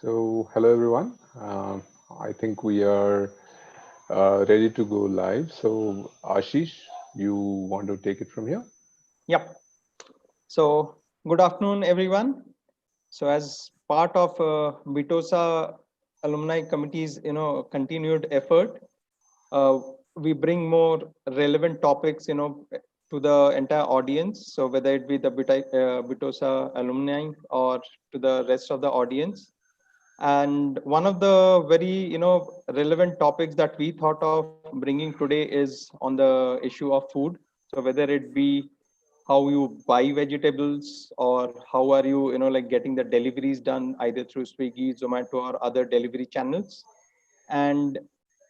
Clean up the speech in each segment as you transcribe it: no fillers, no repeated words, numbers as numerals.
Hello everyone. I think we are ready to go live. So, Ashish, you want to take it from here? Yep. So, good afternoon, everyone. So, as part of Vitosa Alumni Committee's, continued effort, uh, we bring more relevant topics, to the entire audience. So, whether it be the Vitosa alumni or to the rest of the audience. And one of the very, relevant topics that we thought of bringing today is on the issue of food. So, whether it be how you buy vegetables or how are you like getting the deliveries done either through Swiggy, Zomato, or other delivery channels. And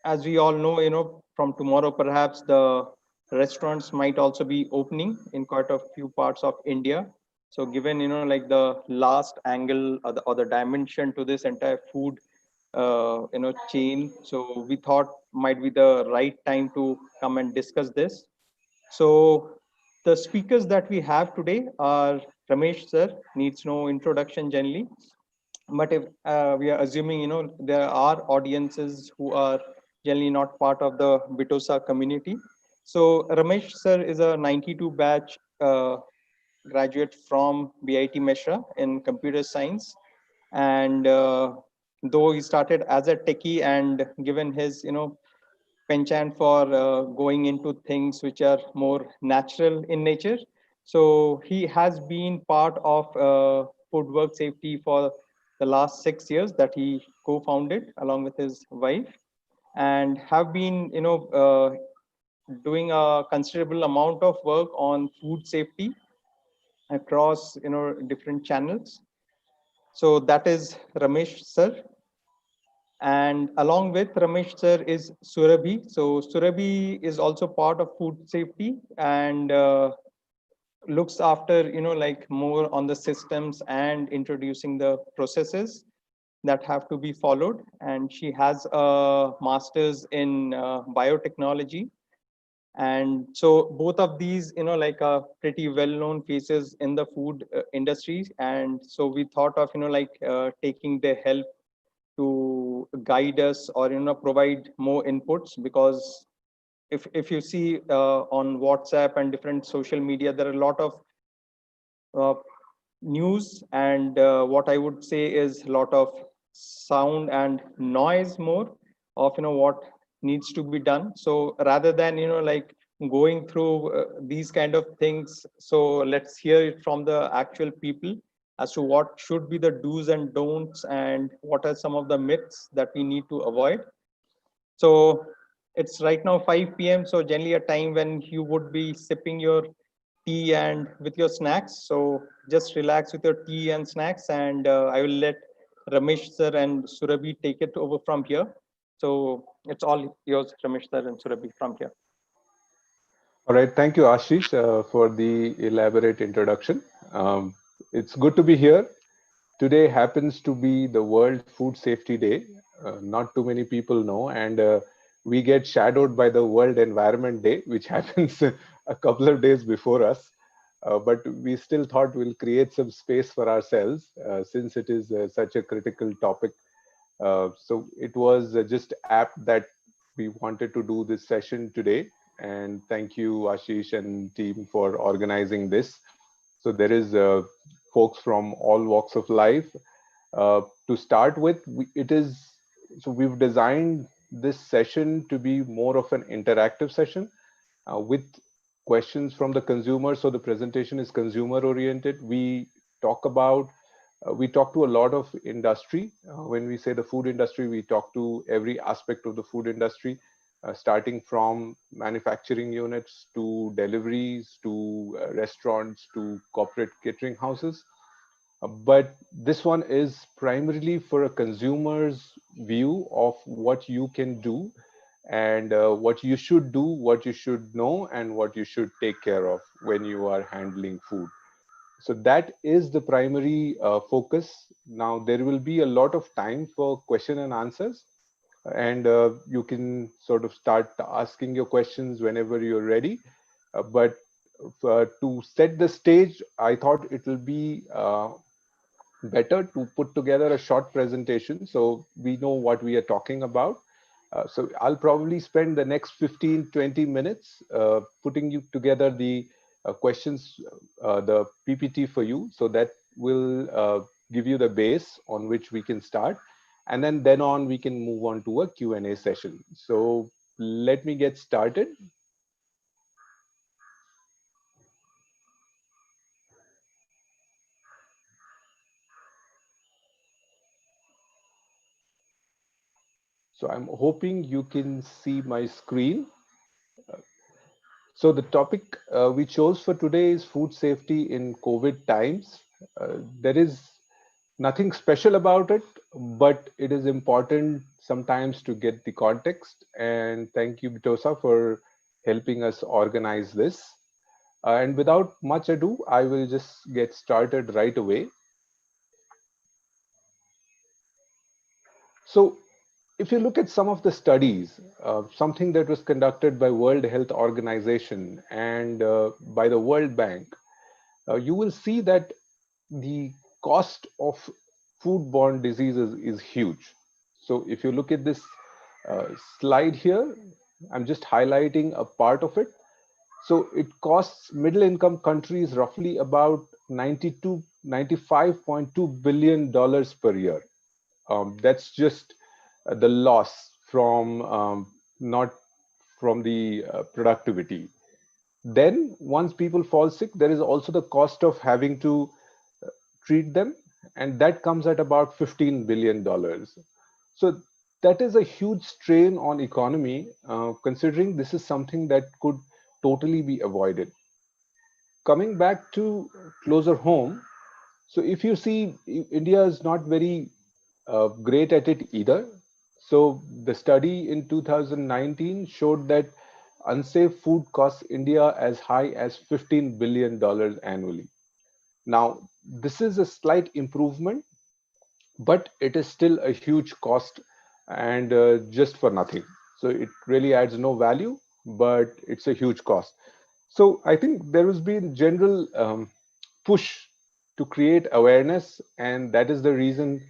as we all know, from tomorrow perhaps the restaurants might also be opening in quite a few parts of India. So given like the last angle or the dimension to this entire food chain, so we thought might be the right time to come and discuss this. So the speakers that we have today are Ramesh sir, needs no introduction generally. But if we are assuming, there are audiences who are generally not part of the Vitosa community. So Ramesh sir is a 92 batch graduate from BIT Meshra in computer science. And though he started as a techie and given his, penchant for going into things which are more natural in nature. So he has been part of food work safety for the last 6 years that he co-founded along with his wife, and have been doing a considerable amount of work on food safety across different channels. So that is Ramesh sir. And along with Ramesh sir is Surabhi. So Surabhi is also part of food safety and looks after like more on the systems and introducing the processes that have to be followed. And she has a master's in biotechnology. And so both of these like pretty well known faces in the food industry. And so we thought of like taking their help to guide us or provide more inputs, because if you see on WhatsApp and different social media, there are a lot of uh, news, and what I would say is a lot of sound and noise more of what needs to be done. So rather than like going through these kind of things, so let's hear it from the actual people as to what should be the do's and don'ts and what are some of the myths that we need to avoid. So it's right now 5 p.m. So generally a time when you would be sipping your tea and with your snacks. So just relax with your tea and snacks, and I will let Ramesh sir and Surabhi take it over from here. So it's all yours, Ramesh sir and Surabhi, from here. All right. Thank you, Ashish, for the elaborate introduction. It's good to be here. Today happens to be the World Food Safety Day. Not too many people know, and we get shadowed by the World Environment Day, which happens a couple of days before us. But we still thought we'll create some space for ourselves since it is such a critical topic. So it was just apt that we wanted to do this session today. And thank you, Ashish and team, for organizing this. So there is folks from all walks of life. To start with, it is so we've designed this session to be more of an interactive session with questions from the consumer. So the presentation is consumer oriented. We talk to a lot of industry. When we say the food industry, we talk to every aspect of the food industry, starting from manufacturing units to deliveries to restaurants to corporate catering houses. But this one is primarily for a consumer's view of what you can do and what you should do, what you should know, and what you should take care of when you are handling food. So that is the primary focus. Now, there will be a lot of time for question and answers, and you can sort of start asking your questions whenever you're ready. But to set the stage, I thought it will be better to put together a short presentation so we know what we are talking about. So I'll probably spend the next 15-20 minutes putting you together the questions, the PPT for you, so that will give you the base on which we can start. And then on, we can move on to a Q&A session. So let me get started. So I'm hoping you can see my screen. So the topic we chose for today is food safety in COVID times. There is nothing special about it, but it is important sometimes to get the context. And thank you, Bitosa, for helping us organize this. And without much ado, I will just get started right away. So if you look at some of the studies, something that was conducted by World Health Organization and by the World Bank, you will see that the cost of foodborne diseases is huge. So if you look at this uh, slide here, I'm just highlighting a part of it. So it costs middle income countries roughly about 92, $95.2 billion per year. That's just the loss from not from the productivity. Then once people fall sick, there is also the cost of having to treat them, and that comes at about $15 billion. So that is a huge strain on economy, considering this is something that could totally be avoided. Coming back to closer home, so if you see, India is not very great at it either. So the study in 2019 showed that unsafe food costs India as high as $15 billion annually. Now, this is a slight improvement, but it is still a huge cost and just for nothing. So it really adds no value, but it's a huge cost. So I think there has been general push to create awareness, and that is the reason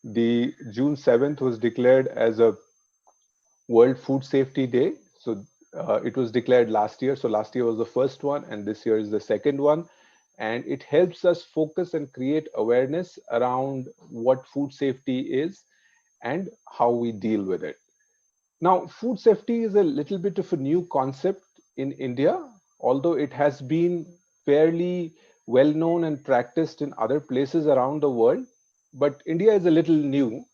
the June 7th was declared as a World Food Safety Day. So it was declared last year. So last year was the first one, and this year is the second one. And it helps us focus and create awareness around what food safety is and how we deal with it. Now, food safety is a little bit of a new concept in India, although it has been fairly well known and practiced in other places around the world. But India is a little new,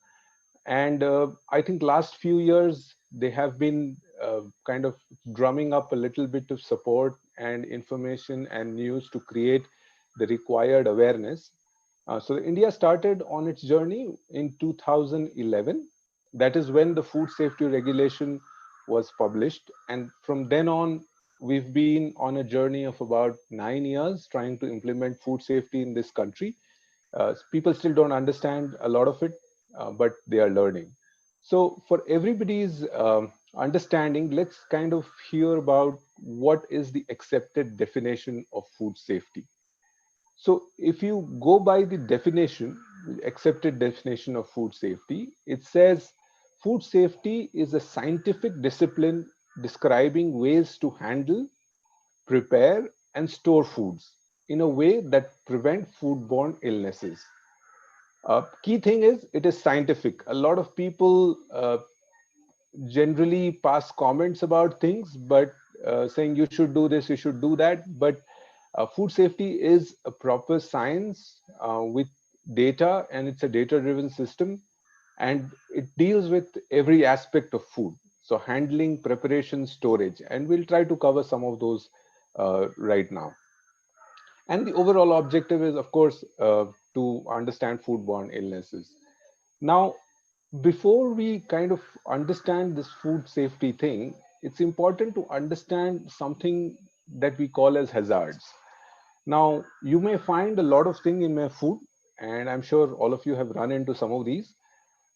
and I think last few years they have been kind of drumming up a little bit of support and information and news to create the required awareness. So India started on its journey in 2011. That is when the food safety regulation was published, and from then on we've been on a journey of about 9 years trying to implement food safety in this country. People still don't understand a lot of it, but they are learning. So, for everybody's understanding, let's kind of hear about what is the accepted definition of food safety. So, if you go by the definition, accepted definition of food safety, it says food safety is a scientific discipline describing ways to handle, prepare, and store foods in a way that prevent foodborne illnesses. Key thing is it is scientific. A lot of people generally pass comments about things, but saying you should do this, you should do that. But food safety is a proper science with data, and it's a data-driven system, and it deals with every aspect of food. So handling, preparation, storage, and we'll try to cover some of those right now. And the overall objective is, of course, to understand foodborne illnesses. Now, before we kind of understand this food safety thing, it's important to understand something that we call as hazards. Now, you may find a lot of things in my food, and I'm sure all of you have run into some of these,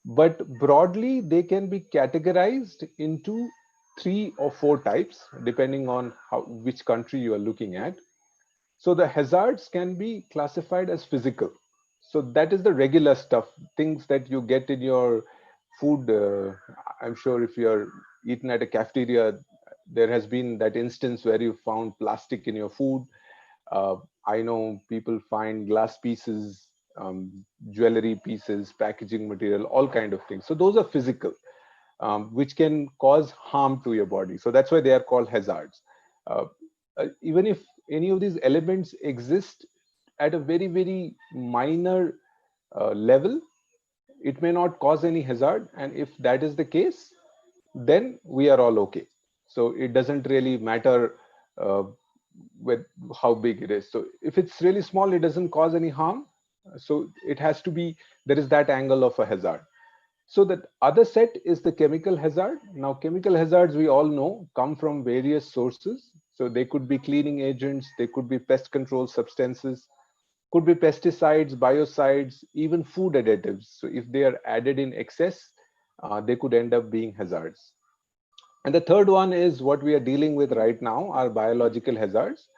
but broadly, they can be categorized into 3 or 4 types, depending on which country you are looking at. So the hazards can be classified as physical. So that is the regular stuff, things that you get in your food. I'm sure if you're eaten at a cafeteria, there has been that instance where you found plastic in your food. uh, I know people find glass pieces, jewelry pieces, packaging material, all kind of things. So those are physical, which can cause harm to your body. So that's why they are called hazards. Uh, Even if any of these elements exist at a very, very minor level, it may not cause any hazard. And if that is the case, then we are all okay. So it doesn't really matter uh, with how big it is. So if it's really small, it doesn't cause any harm. So it has to be, there is that angle of a hazard. So the other set is the chemical hazard. Now, chemical hazards, we all know, come from various sources. So they could be cleaning agents, they could be pest control substances, could be pesticides, biocides, even food additives. So if they are added in excess, they could end up being hazards. And the third one is what we are dealing with right now, are biological hazards.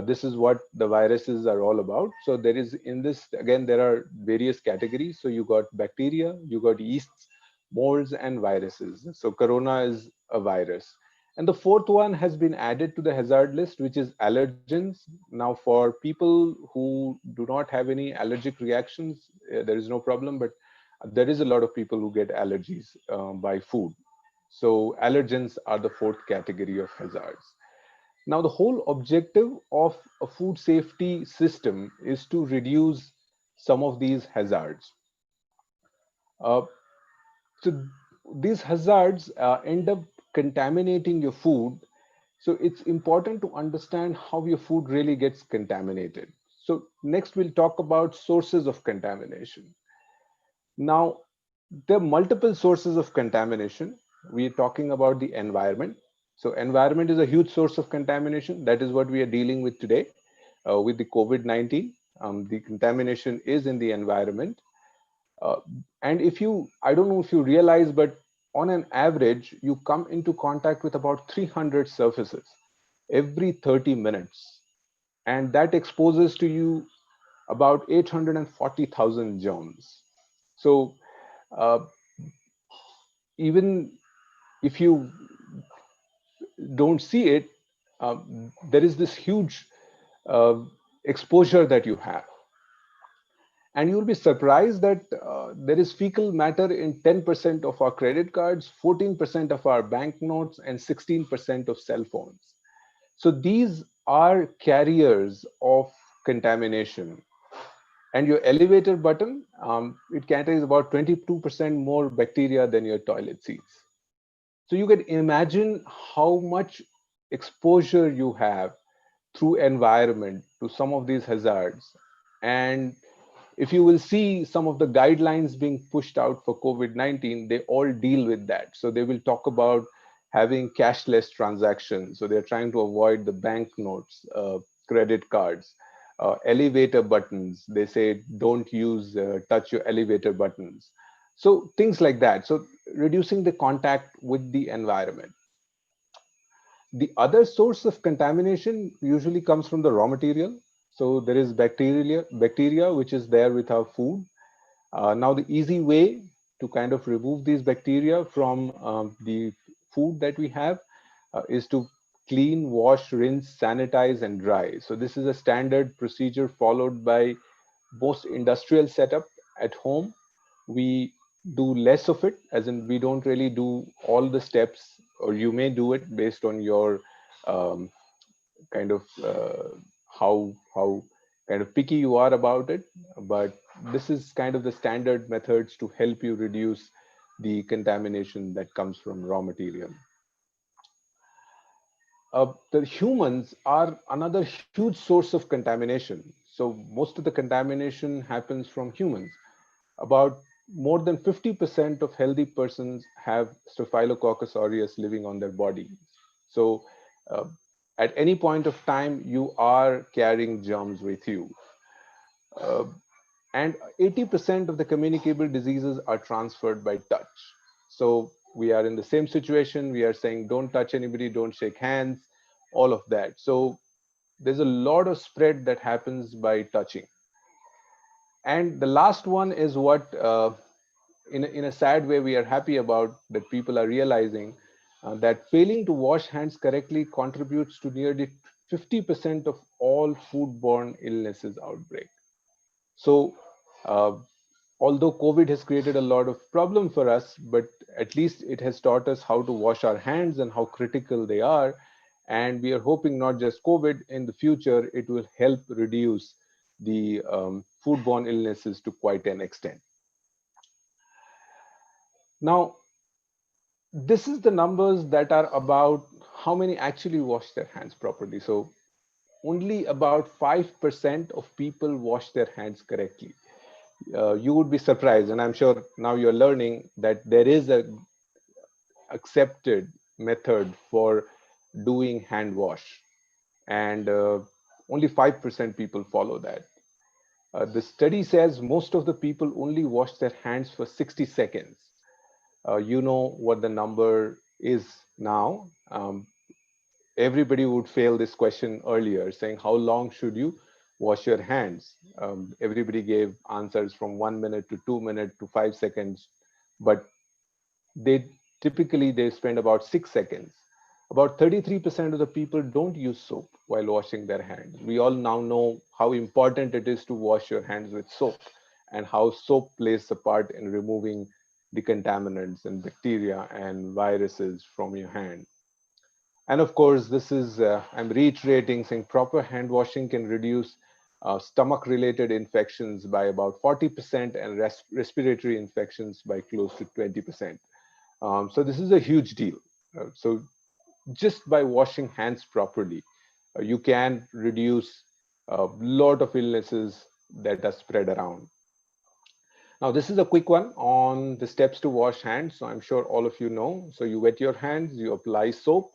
This is what the viruses are all about. So there is, in this, again, there are various categories. So you got bacteria, you got yeasts, molds, and viruses. So corona is a virus. And the fourth one has been added to the hazard list, which is allergens. Now, for people who do not have any allergic reactions, there is no problem, but there is a lot of people who get allergies by food. So allergens are the fourth category of hazards. Now, the whole objective of a food safety system is to reduce some of these hazards. Uh, so these hazards end up contaminating your food. So it's important to understand how your food really gets contaminated. So next we'll talk about sources of contamination. Now, there are multiple sources of contamination. We are talking about the environment. So environment is a huge source of contamination. That is what we are dealing with today with the COVID-19. The contamination is in the environment. Uh, and if you, I don't know if you realize, but on an average, you come into contact with about 300 surfaces every 30 minutes. And that exposes to you about 840,000 germs. So uh, even if you don't see it, there is this huge uh, exposure that you have. And you'll be surprised that there is fecal matter in 10% of our credit cards, 14% of our banknotes, and 16% of cell phones. So these are carriers of contamination. And your elevator button, it contains about 22% more bacteria than your toilet seats. So you can imagine how much exposure you have through environment to some of these hazards. And if you will see some of the guidelines being pushed out for COVID-19, they all deal with that. So they will talk about having cashless transactions. So they're trying to avoid the banknotes, credit cards, elevator buttons. They say don't use, touch your elevator buttons. So things like that. So reducing the contact with the environment. The other source of contamination usually comes from the raw material. So there is bacteria which is there with our food. Now, the easy way to kind of remove these bacteria from the food that we have is to clean, wash, rinse, sanitize, and dry. So this is a standard procedure followed by most industrial setup. At home, we do less of it, as in we don't really do all the steps, or you may do it based on your um, kind of how kind of picky you are about it. But this is kind of the standard methods to help you reduce the contamination that comes from raw material. The humans are another huge source of contamination. So most of the contamination happens from humans. About more than 50% of healthy persons have Staphylococcus aureus living on their body. So uh, at any point of time, you are carrying germs with you. Uh, and 80% of the communicable diseases are transferred by touch. So we are in the same situation. We are saying, don't touch anybody, don't shake hands, all of that. So there's a lot of spread that happens by touching. And the last one is what, in a sad way, we are happy about, that people are realizing that failing to wash hands correctly contributes to nearly 50% of all foodborne illnesses outbreak. So, uh, although COVID has created a lot of problem for us, but at least it has taught us how to wash our hands and how critical they are. And we are hoping not just COVID, in the future, it will help reduce the foodborne illnesses to quite an extent. Now, this is the numbers that are about how many actually wash their hands properly. So only about 5% of people wash their hands correctly. You would be surprised, and I'm sure now you're learning that there is a accepted method for doing hand wash, and only 5% people follow that. The study says most of the people only wash their hands for 60 seconds. You know what the number is now. Everybody would fail this question earlier, saying, how long should you wash your hands? Everybody gave answers from 1 minute to 2 minutes to 5 seconds, but they typically they spend about 6 seconds. About 33% of the people don't use soap while washing their hands. We all now know how important it is to wash your hands with soap, and how soap plays a part in removing the contaminants and bacteria and viruses from your hand. And of course, this is, I'm reiterating, saying proper hand washing can reduce stomach related infections by about 40% and respiratory infections by close to 20%. So this is a huge deal. So just by washing hands properly, you can reduce a lot of illnesses that are spread around. Now, this is a quick one on the steps to wash hands. So I'm sure all of you know. So you wet your hands, you apply soap,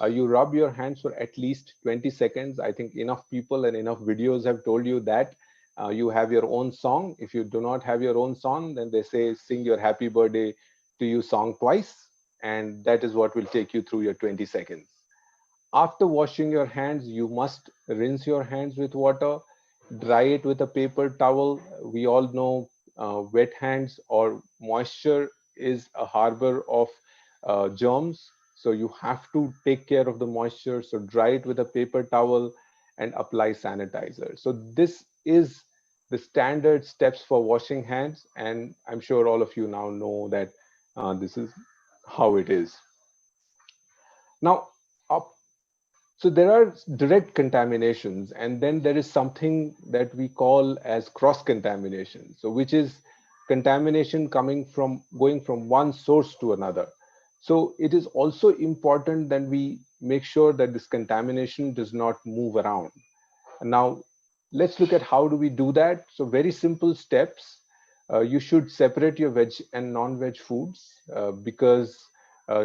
you rub your hands for at least 20 seconds. I think enough people and enough videos have told you that. You have your own song. If you do not have your own song, then they say sing your happy birthday to you song twice. And that is what will take you through your 20 seconds. After washing your hands, you must rinse your hands with water, dry it with a paper towel. We all know wet hands or moisture is a harbor of germs. So you have to take care of the moisture. So dry it with a paper towel and apply sanitizer. So this is the standard steps for washing hands. And I'm sure all of you now know that this is how it is. Now, up so there are direct contaminations, and then there is something that we call as cross contamination. So which is contamination coming from going from one source to another. So it is also important that we make sure that this contamination does not move around. And now let's look at how do we do that. So very simple steps. You should separate your veg and non-veg foods, because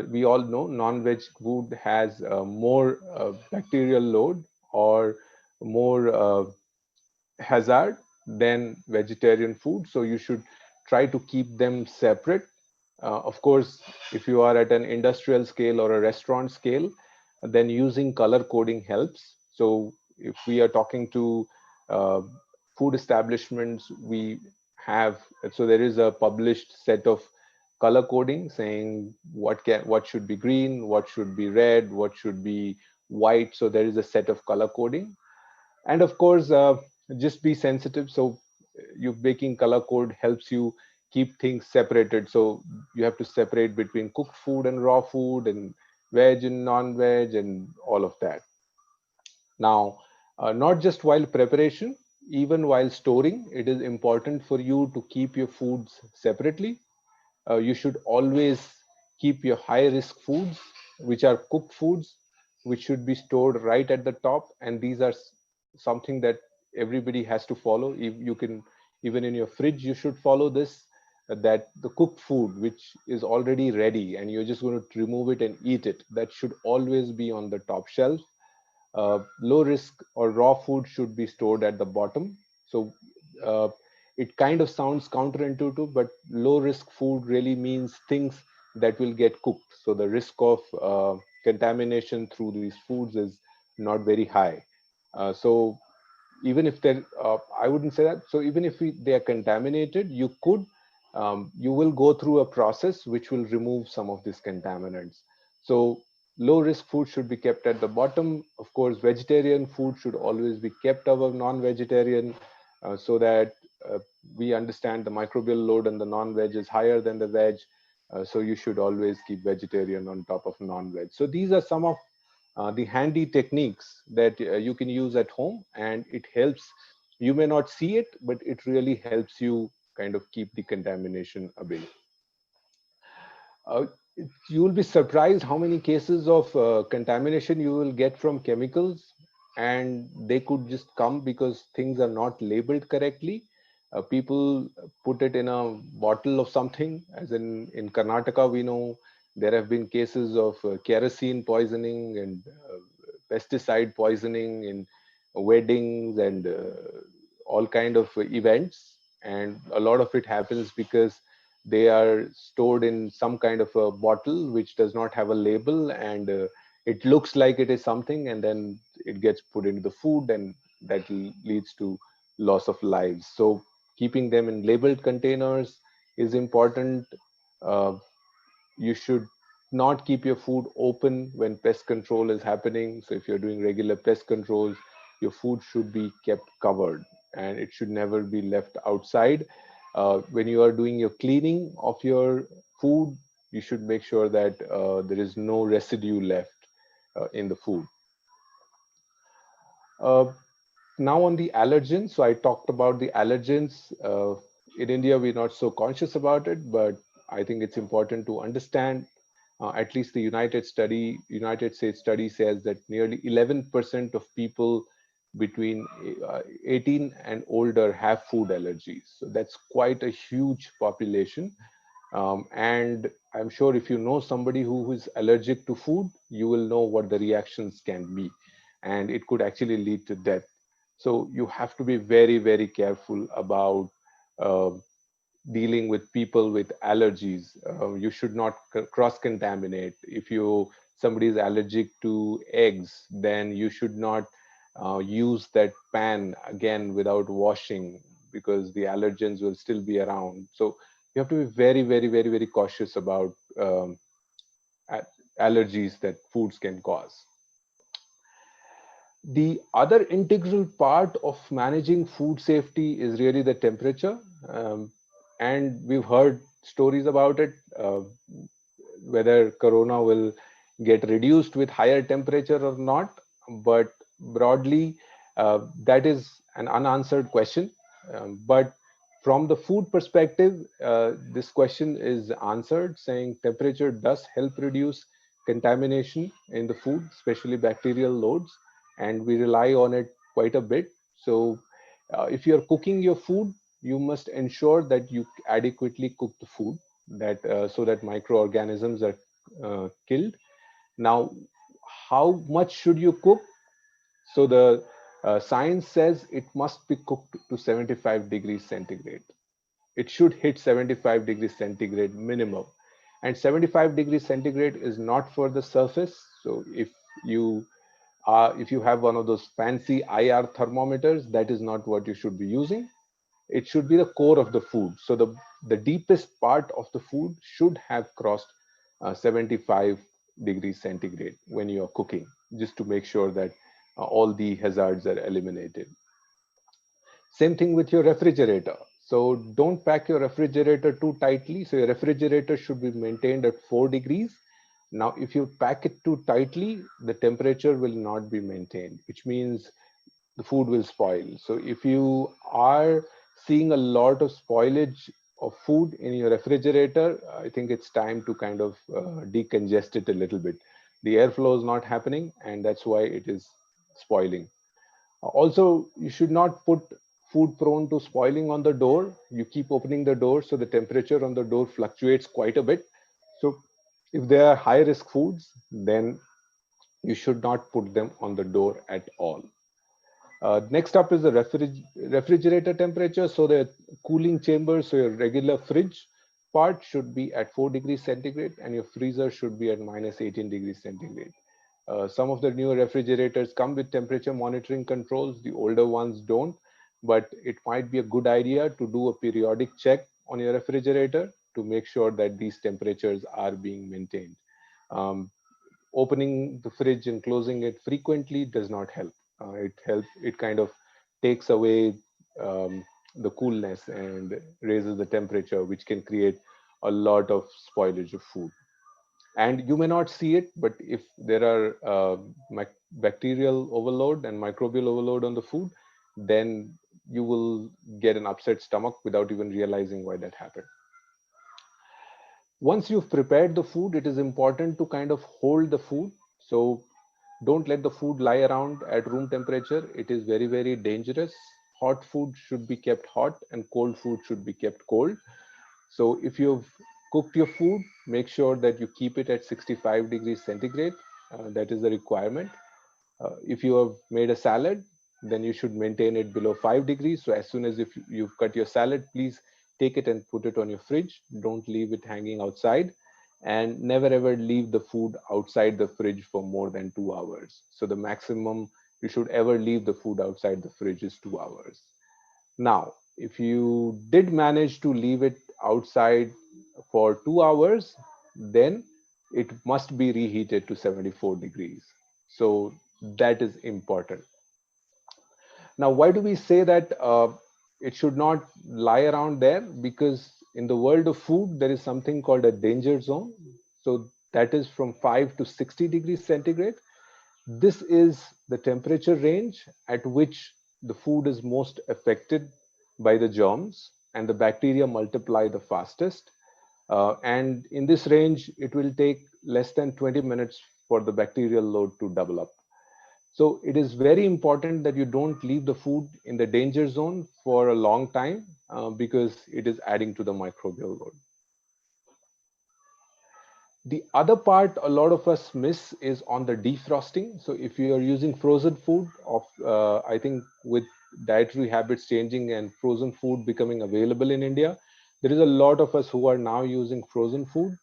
we all know non-veg food has more bacterial load or more hazard than vegetarian food. So you should try to keep them separate. Of course, if you are at an industrial scale or a restaurant scale, then using color coding helps. So if we are talking to uh, food establishments, we have, so there is a published set of color coding saying what should be green, what should be red, what should be white. So there is a set of color coding. And of course, just be sensitive. So you baking color code helps you keep things separated. So you have to separate between cooked food and raw food, and veg and non-veg, and all of that. Now, not just while preparation, even while storing, it is important for you to keep your foods separately. You should always keep your high risk foods, which are cooked foods, which should be stored right at the top. And these are something that everybody has to follow. If you can, even in your fridge, you should follow this, that the cooked food, which is already ready and you're just going to remove it and eat it, that should always be on the top shelf. Low risk or raw food should be stored at the bottom. So uh, it kind of sounds counterintuitive, but low risk food really means things that will get cooked. So the risk of contamination through these foods is not very high. So even if they're, I wouldn't say that. So even if they are contaminated, you will go through a process which will remove some of these contaminants. So low risk food should be kept at the bottom. Of course, vegetarian food should always be kept above non-vegetarian, so that we understand the microbial load and the non-veg is higher than the veg. So you should always keep vegetarian on top of non-veg. So these are some of the handy techniques that you can use at home, and it helps. You may not see it, but it really helps you kind of keep the contamination away. uh, you will be surprised how many cases of contamination you will get from chemicals, and they could just come because things are not labeled correctly. People put it in a bottle of something, as in Karnataka, we know there have been cases of kerosene poisoning and pesticide poisoning in weddings and all kind of events, and a lot of it happens because they are stored in some kind of a bottle which does not have a label, and it looks like it is something, and then it gets put into the food, and that leads to loss of lives. So keeping them in labeled containers is important. uh, you should not keep your food open when pest control is happening. So if you're doing regular pest controls, your food should be kept covered, and it should never be left outside. When you are doing your cleaning of your food, you should make sure that there is no residue left in the food. Uh, Now on the allergens, so I talked about the allergens. In India, we're not so conscious about it, but I think it's important to understand. At least the United States study says that nearly 11% of people between 18 and older have food allergies. So that's quite a huge population. And I'm sure if you know somebody who is allergic to food, you will know what the reactions can be, and it could actually lead to death. So you have to be very, very careful about uh, dealing with people with allergies. You should not cross contaminate. If somebody is allergic to eggs, then you should not use that pan again without washing, because the allergens will still be around. So you have to be very, very, very, very cautious about a- allergies that foods can cause. The other integral part of managing food safety is really the temperature. And we've heard stories about it, whether corona will get reduced with higher temperature or not. But broadly, that is an unanswered question. But from the food perspective, this question is answered, saying temperature does help reduce contamination in the food, especially bacterial loads, and we rely on it quite a bit. So, if you're cooking your food, you must ensure that you adequately cook the food, that so that microorganisms are killed. Now, how much should you cook? So the science says it must be cooked to 75 degrees centigrade. It should hit 75 degrees centigrade minimum. And 75 degrees centigrade is not for the surface. So you if you have one of those fancy IR thermometers, that is not what you should be using. It should be the core of the food. So the deepest part of the food should have crossed 75 degrees centigrade when you are cooking, just to make sure that all the hazards are eliminated. Same thing with your refrigerator. So don't pack your refrigerator too tightly. So your refrigerator should be maintained at 4 degrees. Now, if you pack it too tightly, the temperature will not be maintained, which means the food will spoil. So if you are seeing a lot of spoilage of food in your refrigerator, I think it's time to kind of decongest it a little bit. The airflow is not happening, and that's why it is spoiling. Also, you should not put food prone to spoiling on the door. You keep opening the door, so the temperature on the door fluctuates quite a bit. So if they are high risk foods, then you should not put them on the door at all. Next up is the refrigerator temperature. So the cooling chamber, so your regular fridge part should be at 4 degrees centigrade, and your freezer should be at minus 18 degrees centigrade. Some of the newer refrigerators come with temperature monitoring controls, the older ones don't, but it might be a good idea to do a periodic check on your refrigerator to make sure that these temperatures are being maintained. Um, Opening the fridge and closing it frequently does not help. It kind of takes away the coolness and raises the temperature, which can create a lot of spoilage of food. And you may not see it, but if there are bacterial overload and microbial overload on the food, then you will get an upset stomach without even realizing why that happened. Once you've prepared the food, it is important to kind of hold the food. So don't let the food lie around at room temperature. It is very, very dangerous. Hot food should be kept hot and cold food should be kept cold. So if you've cooked your food, make sure that you keep it at 65 degrees centigrade. That is the requirement. If you have made a salad, then you should maintain it below 5 degrees. So as soon as if you've cut your salad, please take it and put it on your fridge. Don't leave it hanging outside, and never ever leave the food outside the fridge for more than 2 hours. So the maximum you should ever leave the food outside the fridge is 2 hours. Now, if you did manage to leave it outside for 2 hours, then it must be reheated to 74 degrees. So that is important. Now, why do we say that it should not lie around there? Because in the world of food, there is something called a danger zone. So that is from 5 to 60 degrees centigrade. This is the temperature range at which the food is most affected by the germs and the bacteria multiply the fastest. And in this range, it will take less than 20 minutes for the bacterial load to double up. So it is very important that you don't leave the food in the danger zone for a long time because it is adding to the microbial load. The other part a lot of us miss is on the defrosting. So if you are using frozen food, I think with dietary habits changing and frozen food becoming available in India, there is a lot of us who are now using frozen food.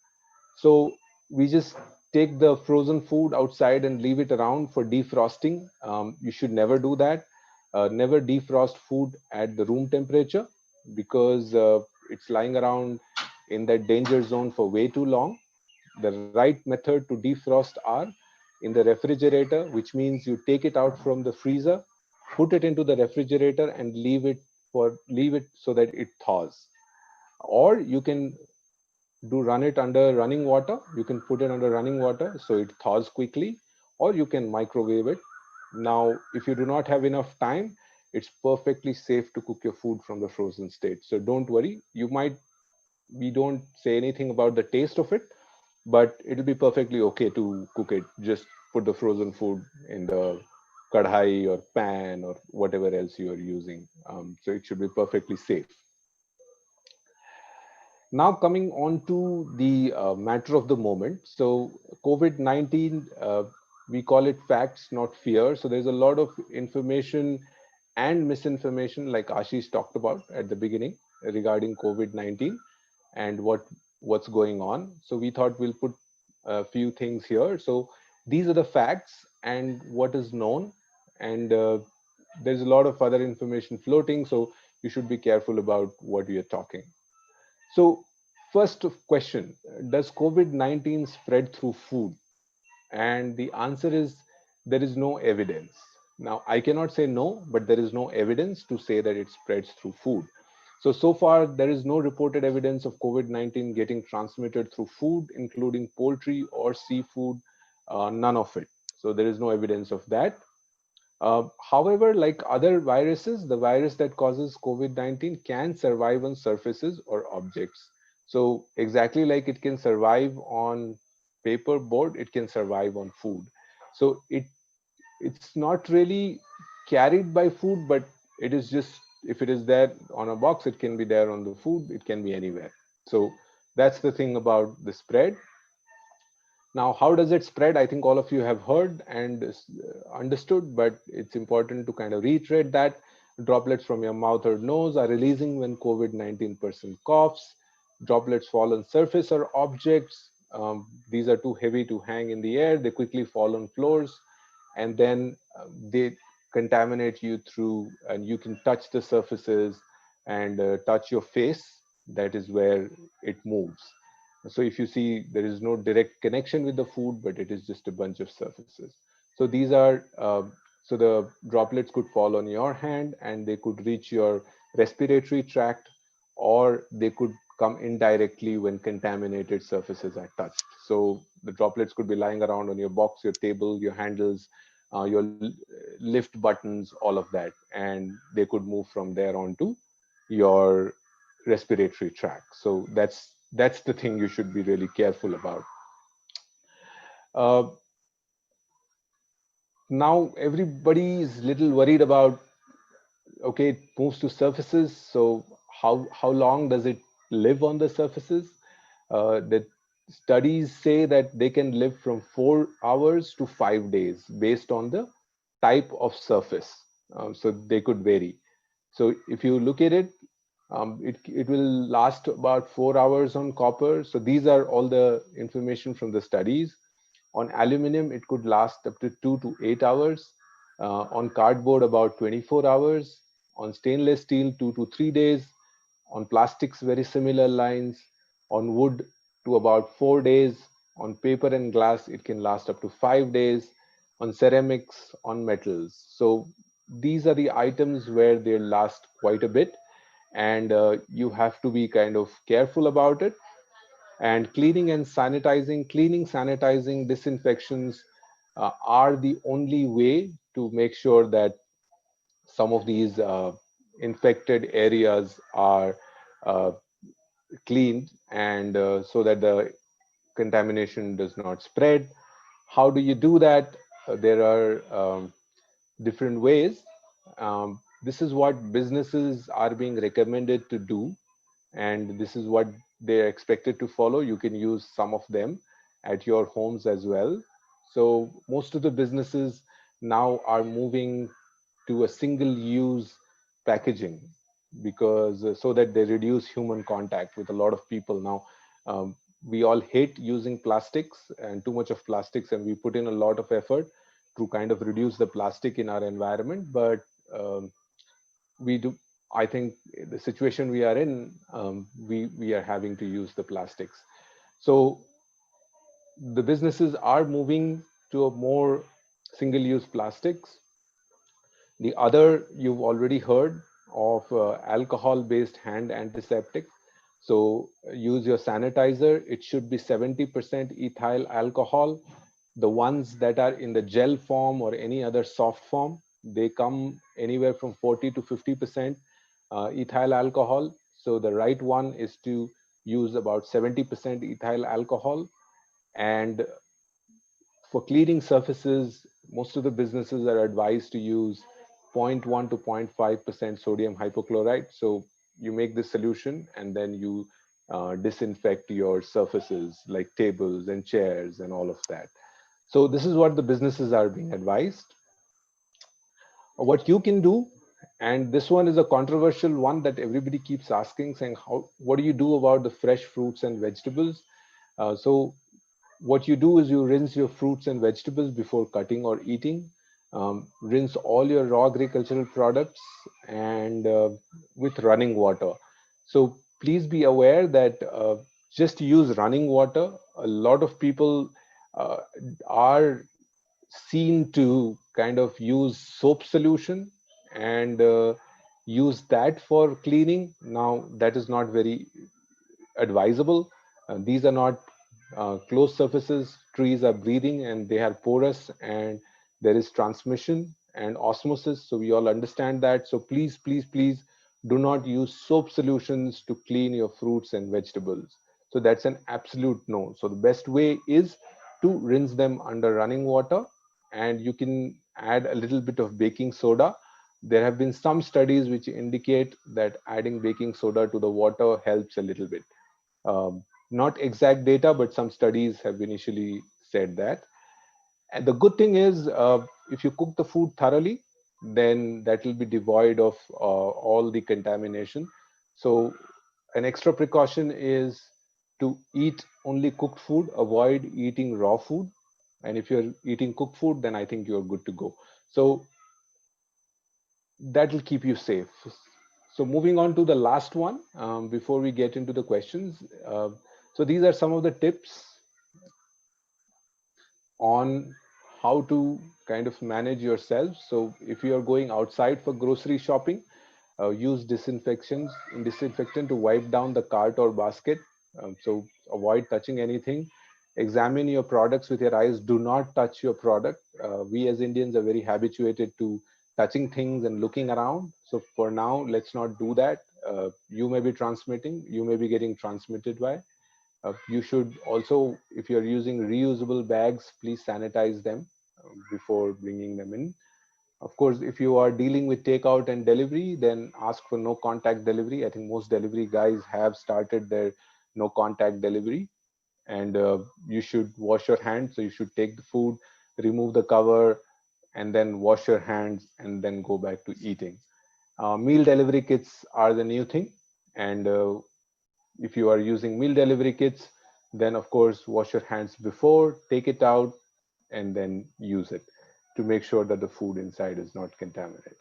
So we just take the frozen food outside and leave it around for defrosting. You should never do that. Never defrost food at the room temperature because it's lying around in that danger zone for way too long. The right method to defrost are in the refrigerator, which means you take it out from the freezer, put it into the refrigerator and leave it so that it thaws. Or you can do run it under running water. You can put it under running water so it thaws quickly, or you can microwave it. Now, if you do not have enough time, it's perfectly safe to cook your food from the frozen state. So don't worry. We don't say anything about the taste of it, but it'll be perfectly okay to cook it. Just put the frozen food in the kadhai or pan or whatever else you are using. So it should be perfectly safe. Now coming on to the matter of the moment. So COVID-19, we call it facts, not fear. So there's a lot of information and misinformation, like Ashish talked about at the beginning regarding COVID-19 and what's going on. So we thought we'll put a few things here. So these are the facts and what is known. And there's a lot of other information floating. So you should be careful about what you're talking. So, first question, does COVID-19 spread through food? And the answer is there is no evidence. Now, I cannot say no, but there is no evidence to say that it spreads through food. So far, there is no reported evidence of COVID-19 getting transmitted through food, including poultry or seafood, none of it. So there is no evidence of that. However, like other viruses, the virus that causes COVID-19 can survive on surfaces or objects. So exactly like it can survive on paper board, it can survive on food. So it's not really carried by food, but it is just, if it is there on a box, it can be there on the food, it can be anywhere. So that's the thing about the spread. Now, how does it spread? I think all of you have heard and understood, but it's important to kind of reiterate that droplets from your mouth or nose are releasing when COVID-19 person coughs. Droplets fall on surface or objects These are too heavy to hang in the air. They quickly fall on floors, and then they contaminate you through, and you can touch the surfaces and touch your face. That is where it moves. So if you see, there is no direct connection with the food, but it is just a bunch of surfaces. So these are so the droplets could fall on your hand and they could reach your respiratory tract, or they could come indirectly when contaminated surfaces are touched. So the droplets could be lying around on your box, your table, your handles, your lift buttons, all of that, and they could move from there onto your respiratory tract. So that's the thing you should be really careful about. Uh, Now everybody is little worried about, okay, it moves to surfaces, so how long does it live on the surfaces? The studies say that they can live from 4 hours to 5 days based on the type of surface. So they could vary. So if you look at it, it will last about 4 hours on copper. So these are all the information from the studies. On aluminum, it could last up to 2 to 8 hours. On cardboard, about 24 hours. On stainless steel, 2 to 3 days. On plastics, very similar lines. On wood, to about 4 days. On paper and glass, it can last up to 5 days. On ceramics, on metals. So these are the items where they last quite a bit, and you have to be kind of careful about it. And cleaning, sanitizing, disinfections are the only way to make sure that some of these infected areas are uh, cleaned, and so that the contamination does not spread. How do you do that? There are different ways. This is what businesses are being recommended to do, and this is what they're expected to follow. You can use some of them at your homes as well. So most of the businesses now are moving to a single use packaging, because so that they reduce human contact with a lot of people now. We all hate using plastics and too much of plastics, and we put in a lot of effort to kind of reduce the plastic in our environment, but um, we do, I think the situation we are in, we are having to use the plastics. So the businesses are moving to a more single use plastics. The other, you've already heard of alcohol based hand antiseptic. So use your sanitizer. It should be 70% ethyl alcohol. The ones that are in the gel form or any other soft form, they come anywhere from 40 to 50% ethyl alcohol. So the right one is to use about 70% ethyl alcohol. And for cleaning surfaces, most of the businesses are advised to use zero point 0.1 to 0.5% sodium hypochlorite. So you make this solution and then you disinfect your surfaces like tables and chairs and all of that. So this is what the businesses are being advised. What you can do, and this one is a controversial one that everybody keeps asking, saying, how, what do you do about the fresh fruits and vegetables? So what you do is you rinse your fruits and vegetables before cutting or eating. Rinse all your raw agricultural products and with running water. So please be aware that just use running water. A lot of people uh, are seen to kind of use soap solution and use that for cleaning. Now that is not very advisable. These are not closed surfaces. Trees are breathing and they are porous, and there is transmission and osmosis. So we all understand that. So please, please, please do not use soap solutions to clean your fruits and vegetables. So that's an absolute no. So the best way is to rinse them under running water, and you can add a little bit of baking soda. There have been some studies which indicate that adding baking soda to the water helps a little bit. Not exact data, but some studies have initially said that. And the good thing is, if you cook the food thoroughly, then that will be devoid of all the contamination. So an extra precaution is to eat only cooked food, avoid eating raw food. And if you're eating cooked food, then I think you're good to go. So that will keep you safe. So moving on to the last one, before we get into the questions. So these are some of the tips on how to kind of manage yourself. So if you are going outside for grocery shopping, use disinfectant to wipe down the cart or basket. So avoid touching anything. Examine your products with your eyes. Do not touch your product. We as Indians are very habituated to touching things and looking around. So for now, let's not do that. You may be transmitting, you may be getting transmitted by. You should also, if you're using reusable bags, please sanitize them before bringing them in. Of course, if you are dealing with takeout and delivery, then ask for no contact delivery. I think most delivery guys have started their no contact delivery. And you should wash your hands. So you should take the food, remove the cover, and then wash your hands and then go back to eating. Meal delivery kits are the new thing. And if you are using meal delivery kits, then of course wash your hands before, take it out, and then use it to make sure that the food inside is not contaminated.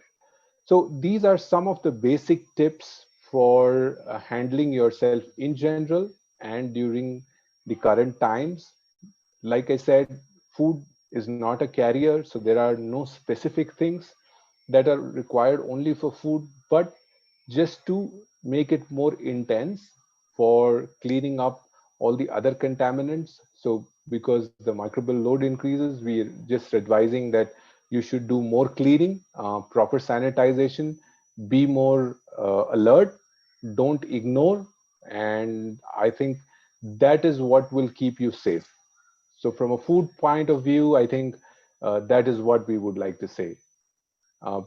So these are some of the basic tips for handling yourself in general and during the current times. Like I said, food is not a carrier, so there are no specific things that are required only for food, but just to make it more intense for cleaning up all the other contaminants. So because the microbial load increases, we're just advising that you should do more cleaning, proper sanitization, be more alert, don't ignore. And I think that is what will keep you safe. So from a food point of view, I think that is what we would like to say. Uh,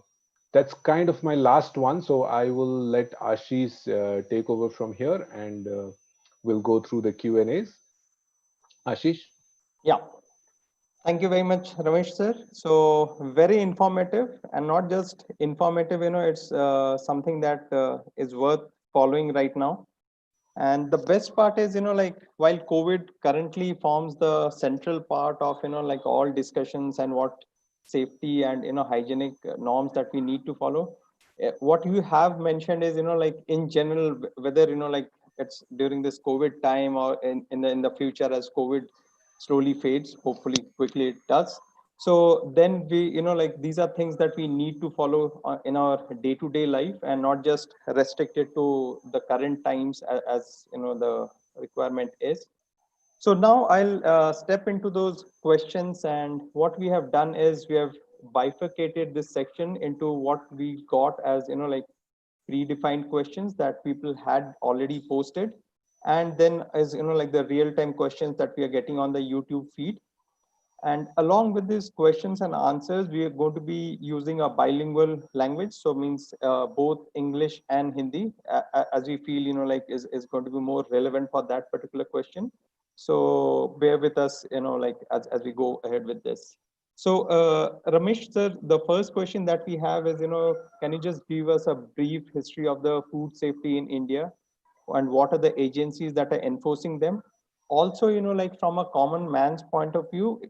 that's kind of my last one. So I will let Ashish take over from here, and we'll go through the Q and A's. Ashish? Yeah. Thank you very much, Ramesh sir. So very informative, and not just informative, it's something that is worth following right now. And the best part is, like while COVID currently forms the central part of, like all discussions and what safety and, hygienic norms that we need to follow. What you have mentioned is, like in general, whether, like it's during this COVID time or in the future as COVID slowly fades, hopefully quickly it does. So then we, like these are things that we need to follow in our day-to-day life, and not just restricted to the current times as the requirement is. So now I'll step into those questions, and what we have done is we have bifurcated this section into what we got as, like predefined questions that people had already posted, and then as, like the real time questions that we are getting on the YouTube feed. And along with these questions and answers, we are going to be using a bilingual language. So means both English and Hindi, as we feel, like is going to be more relevant for that particular question. So bear with us, like as we go ahead with this. So Ramesh sir, the first question that we have is, can you just give us a brief history of the food safety in India, and what are the agencies that are enforcing them? Also, like from a common man's point of view,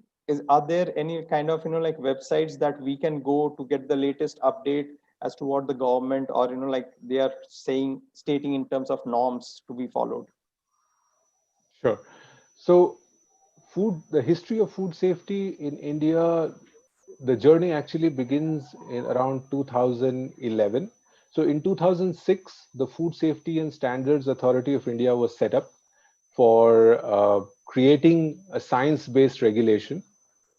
are there any kind of, like websites that we can go to get the latest update as to what the government or, like they are stating in terms of norms to be followed? Sure. So the history of food safety in India, the journey actually begins in around 2011. So in 2006, the Food Safety and Standards Authority of India was set up for creating a science-based regulation.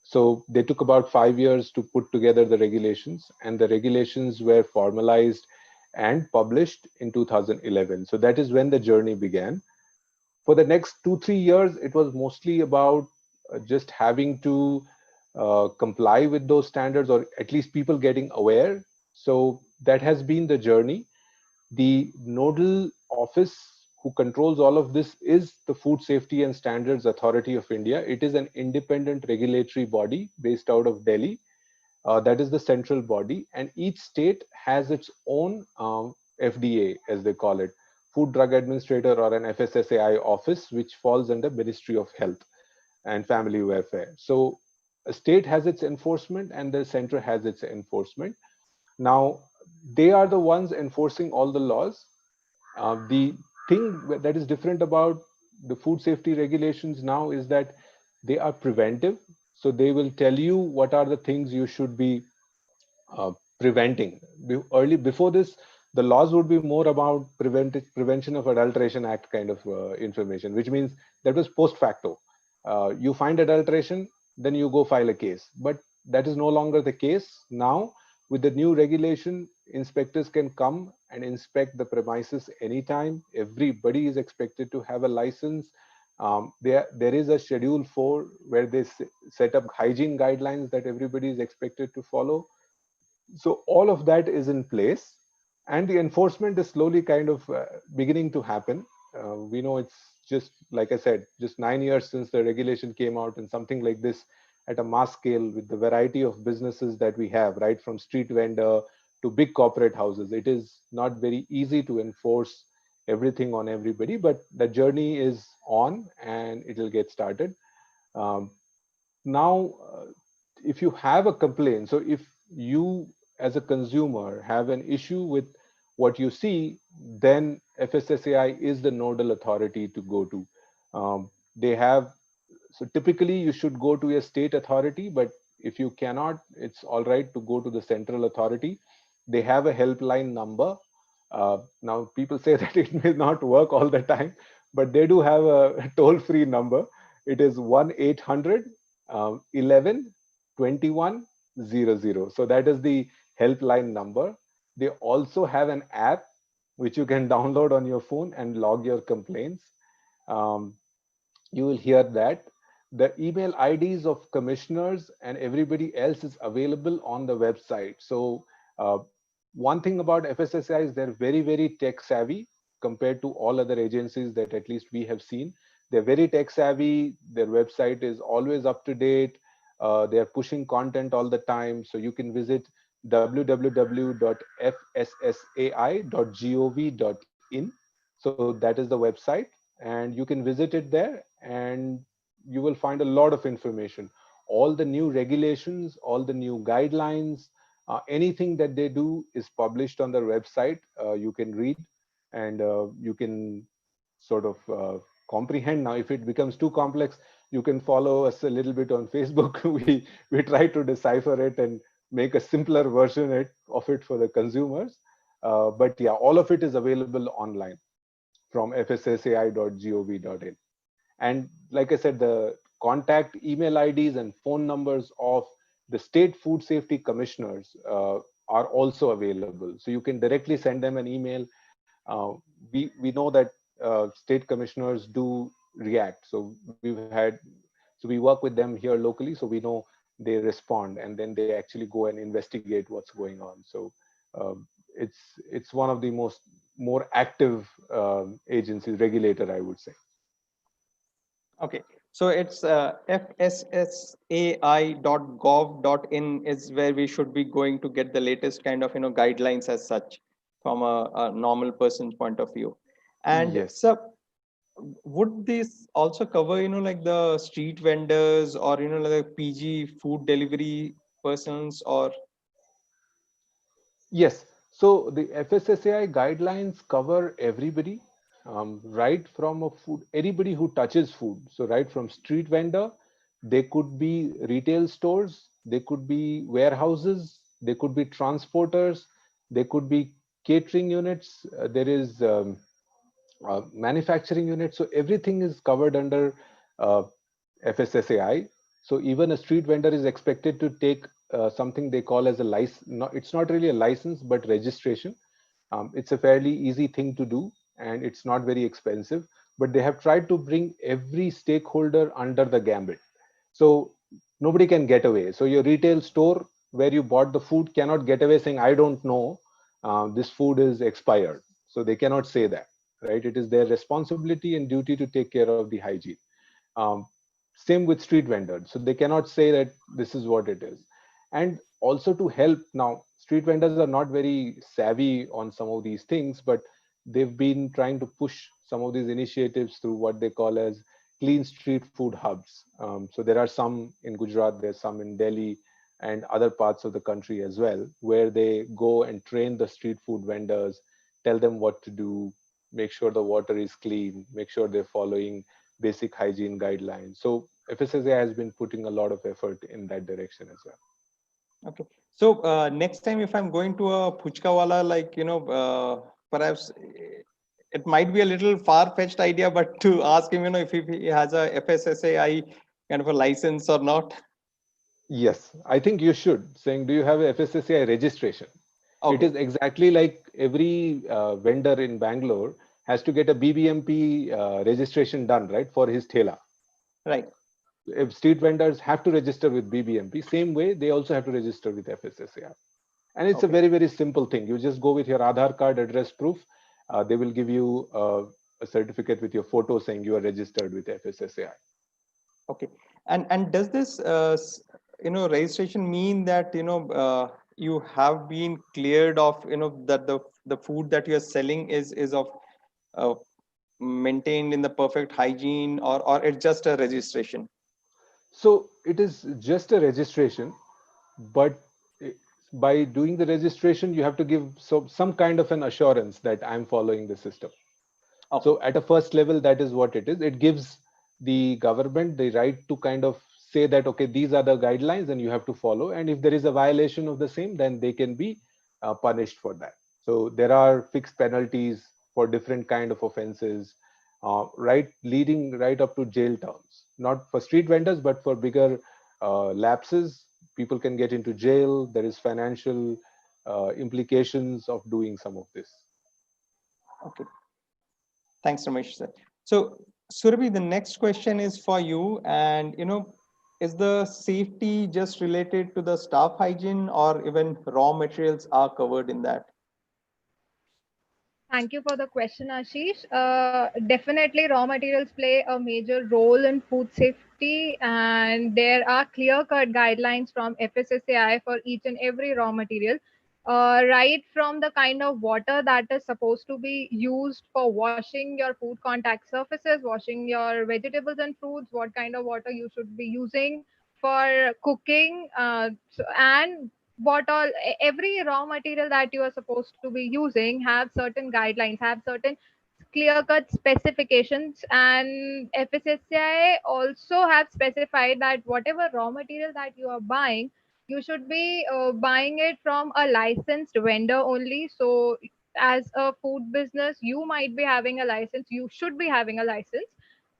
So they took about 5 years to put together the regulations, and the regulations were formalized and published in 2011. So that is when the journey began. For the next 2 3 years, it was mostly about just having to comply with those standards, or at least people getting aware. So that has been the journey. The nodal office who controls all of this is the Food Safety and Standards Authority of India. It is an independent regulatory body based out of Delhi. That is the central body, and each state has its own FDA, as they call it, Food Drug Administrator or an FSSAI office, which falls under Ministry of Health and Family Welfare. So a state has its enforcement and the center has its enforcement. Now, they are the ones enforcing all the laws. The thing that is different about the food safety regulations now is that they are preventive. So they will tell you what are the things you should be uh, preventing. Before this, the laws would be more about prevention of adulteration act kind of information, which means that was post facto. You find adulteration, then you go file a case. But that is no longer the case now. With the new regulation, inspectors can come and inspect the premises anytime. Everybody is expected to have a license. There is a schedule 4 where they set up hygiene guidelines that everybody is expected to follow. So all of that is in place, and the enforcement is slowly kind of beginning to happen. We know it's just, like I said, just 9 years since the regulation came out, and something like this at a mass scale with the variety of businesses that we have, right from street vendor to big corporate houses, it is not very easy to enforce everything on everybody, but the journey is on and it will get started. um, Now, if you have a complaint, so if you as a consumer have an issue with what you see, then FSSAI is the nodal authority to go to. They have, so typically you should go to a state authority, but if you cannot, it's all right to go to the central authority. They have a helpline number. Now people say that it may not work all the time, but they do have a toll-free number. It is 1-800 11 21 00. So that is the helpline number. They also have an app which you can download on your phone and log your complaints. Um, you will hear that the email IDs of commissioners and everybody else is available on the website. So uh, one thing about FSSAI is they're very, very tech savvy compared to all other agencies that at least we have seen. They're very tech savvy. Their website is always up to date. They are pushing content all the time. So you can visit www.fssai.gov.in. So that is the website, and you can visit it there, and you will find a lot of information, all the new regulations, all the new guidelines. Anything that they do is published on their website. You can read, and you can sort of comprehend. Now if it becomes too complex, you can follow us a little bit on Facebook. We try to decipher it and make a simpler version of it for the consumers. But yeah, all of it is available online from fssai.gov.in. And like I said, the contact email IDs and phone numbers of the state food safety commissioners are also available. So you can directly send them an email. We know that state commissioners do react. So we work with them here locally, so we know they respond, and then they actually go and investigate what's going on. So it's one of the more active agencies, regulator, I would say. Okay, so it's fssai.gov.in is where we should be going to get the latest kind of guidelines as such from a normal person's point of view. And Yes. so would this also cover like the street vendors or like the PG food delivery persons or? Yes. So the FSSAI guidelines cover everybody, right from a food, anybody who touches food. So right from street vendor, they could be retail stores, they could be warehouses, they could be transporters, they could be catering units. There is manufacturing units. So everything is covered under uh, FSSAI. So even a street vendor is expected to take something they call as a license. It's not really a license, but registration. It's a fairly easy thing to do, and it's not very expensive. But they have tried to bring every stakeholder under the gambit. So nobody can get away. So your retail store where you bought the food cannot get away saying, I don't know, this food is expired. So they cannot say that, right? It is their responsibility and duty to take care of the hygiene. Um, Same with street vendors. So they cannot say that this is what it is. And also to help now, street vendors are not very savvy on some of these things, but they've been trying to push some of these initiatives through what they call as clean street food hubs. So there are some in Gujarat, there's some in Delhi and other parts of the country as well, where they go and train the street food vendors, tell them what to do, make sure the water is clean, make sure they're following basic hygiene guidelines. So FSSAI has been putting a lot of effort in that direction as well. Okay. So next time, if I'm going to a puchka wala, like, perhaps it might be a little far-fetched idea, but to ask him, if he has a FSSAI kind of a license or not. Yes, I think you should. Saying, do you have a FSSAI registration? It Okay. is exactly like every vendor in Bangalore has to get a BBMP registration done, right, for his thela. Right. If street vendors have to register with BBMP, same way they also have to register with FSSAI. And it's a Okay. very, very simple thing. You just go with your Aadhaar card address proof. They will give you a certificate with your photo saying you are registered with FSSAI. Okay. And does this registration mean that you have been cleared of that the food that you are selling is of uh, maintained in the perfect hygiene, or it's just a registration? So it is just a registration, but by doing the registration, you have to give some kind of an assurance that I'm following the system. Okay. So at a first level, that is what it is. It gives the government the right to kind of say that, okay, these are the guidelines and you have to follow. And if there is a violation of the same, then they can be punished for that. So there are fixed penalties for different kind of offenses, right, leading right up to jail terms, not for street vendors, but for bigger lapses, people can get into jail. There is financial implications of doing some of this. Okay. Thanks, Ramesh, sir. So, Surabhi, the next question is for you. And, is the safety just related to the staff hygiene, or even raw materials are covered in that? Thank you for the question, Ashish. Definitely, raw materials play a major role in food safety, and there are clear-cut guidelines from FSSAI for each and every raw material. Right from the kind of water that is supposed to be used for washing your food contact surfaces, washing your vegetables and fruits, what kind of water you should be using for cooking, and what all every raw material that you are supposed to be using have certain guidelines, have certain clear cut specifications, and FSSAI also have specified that whatever raw material that you are buying, you should be buying it from a licensed vendor only. So as a food business, you might be having a license, you should be having a license,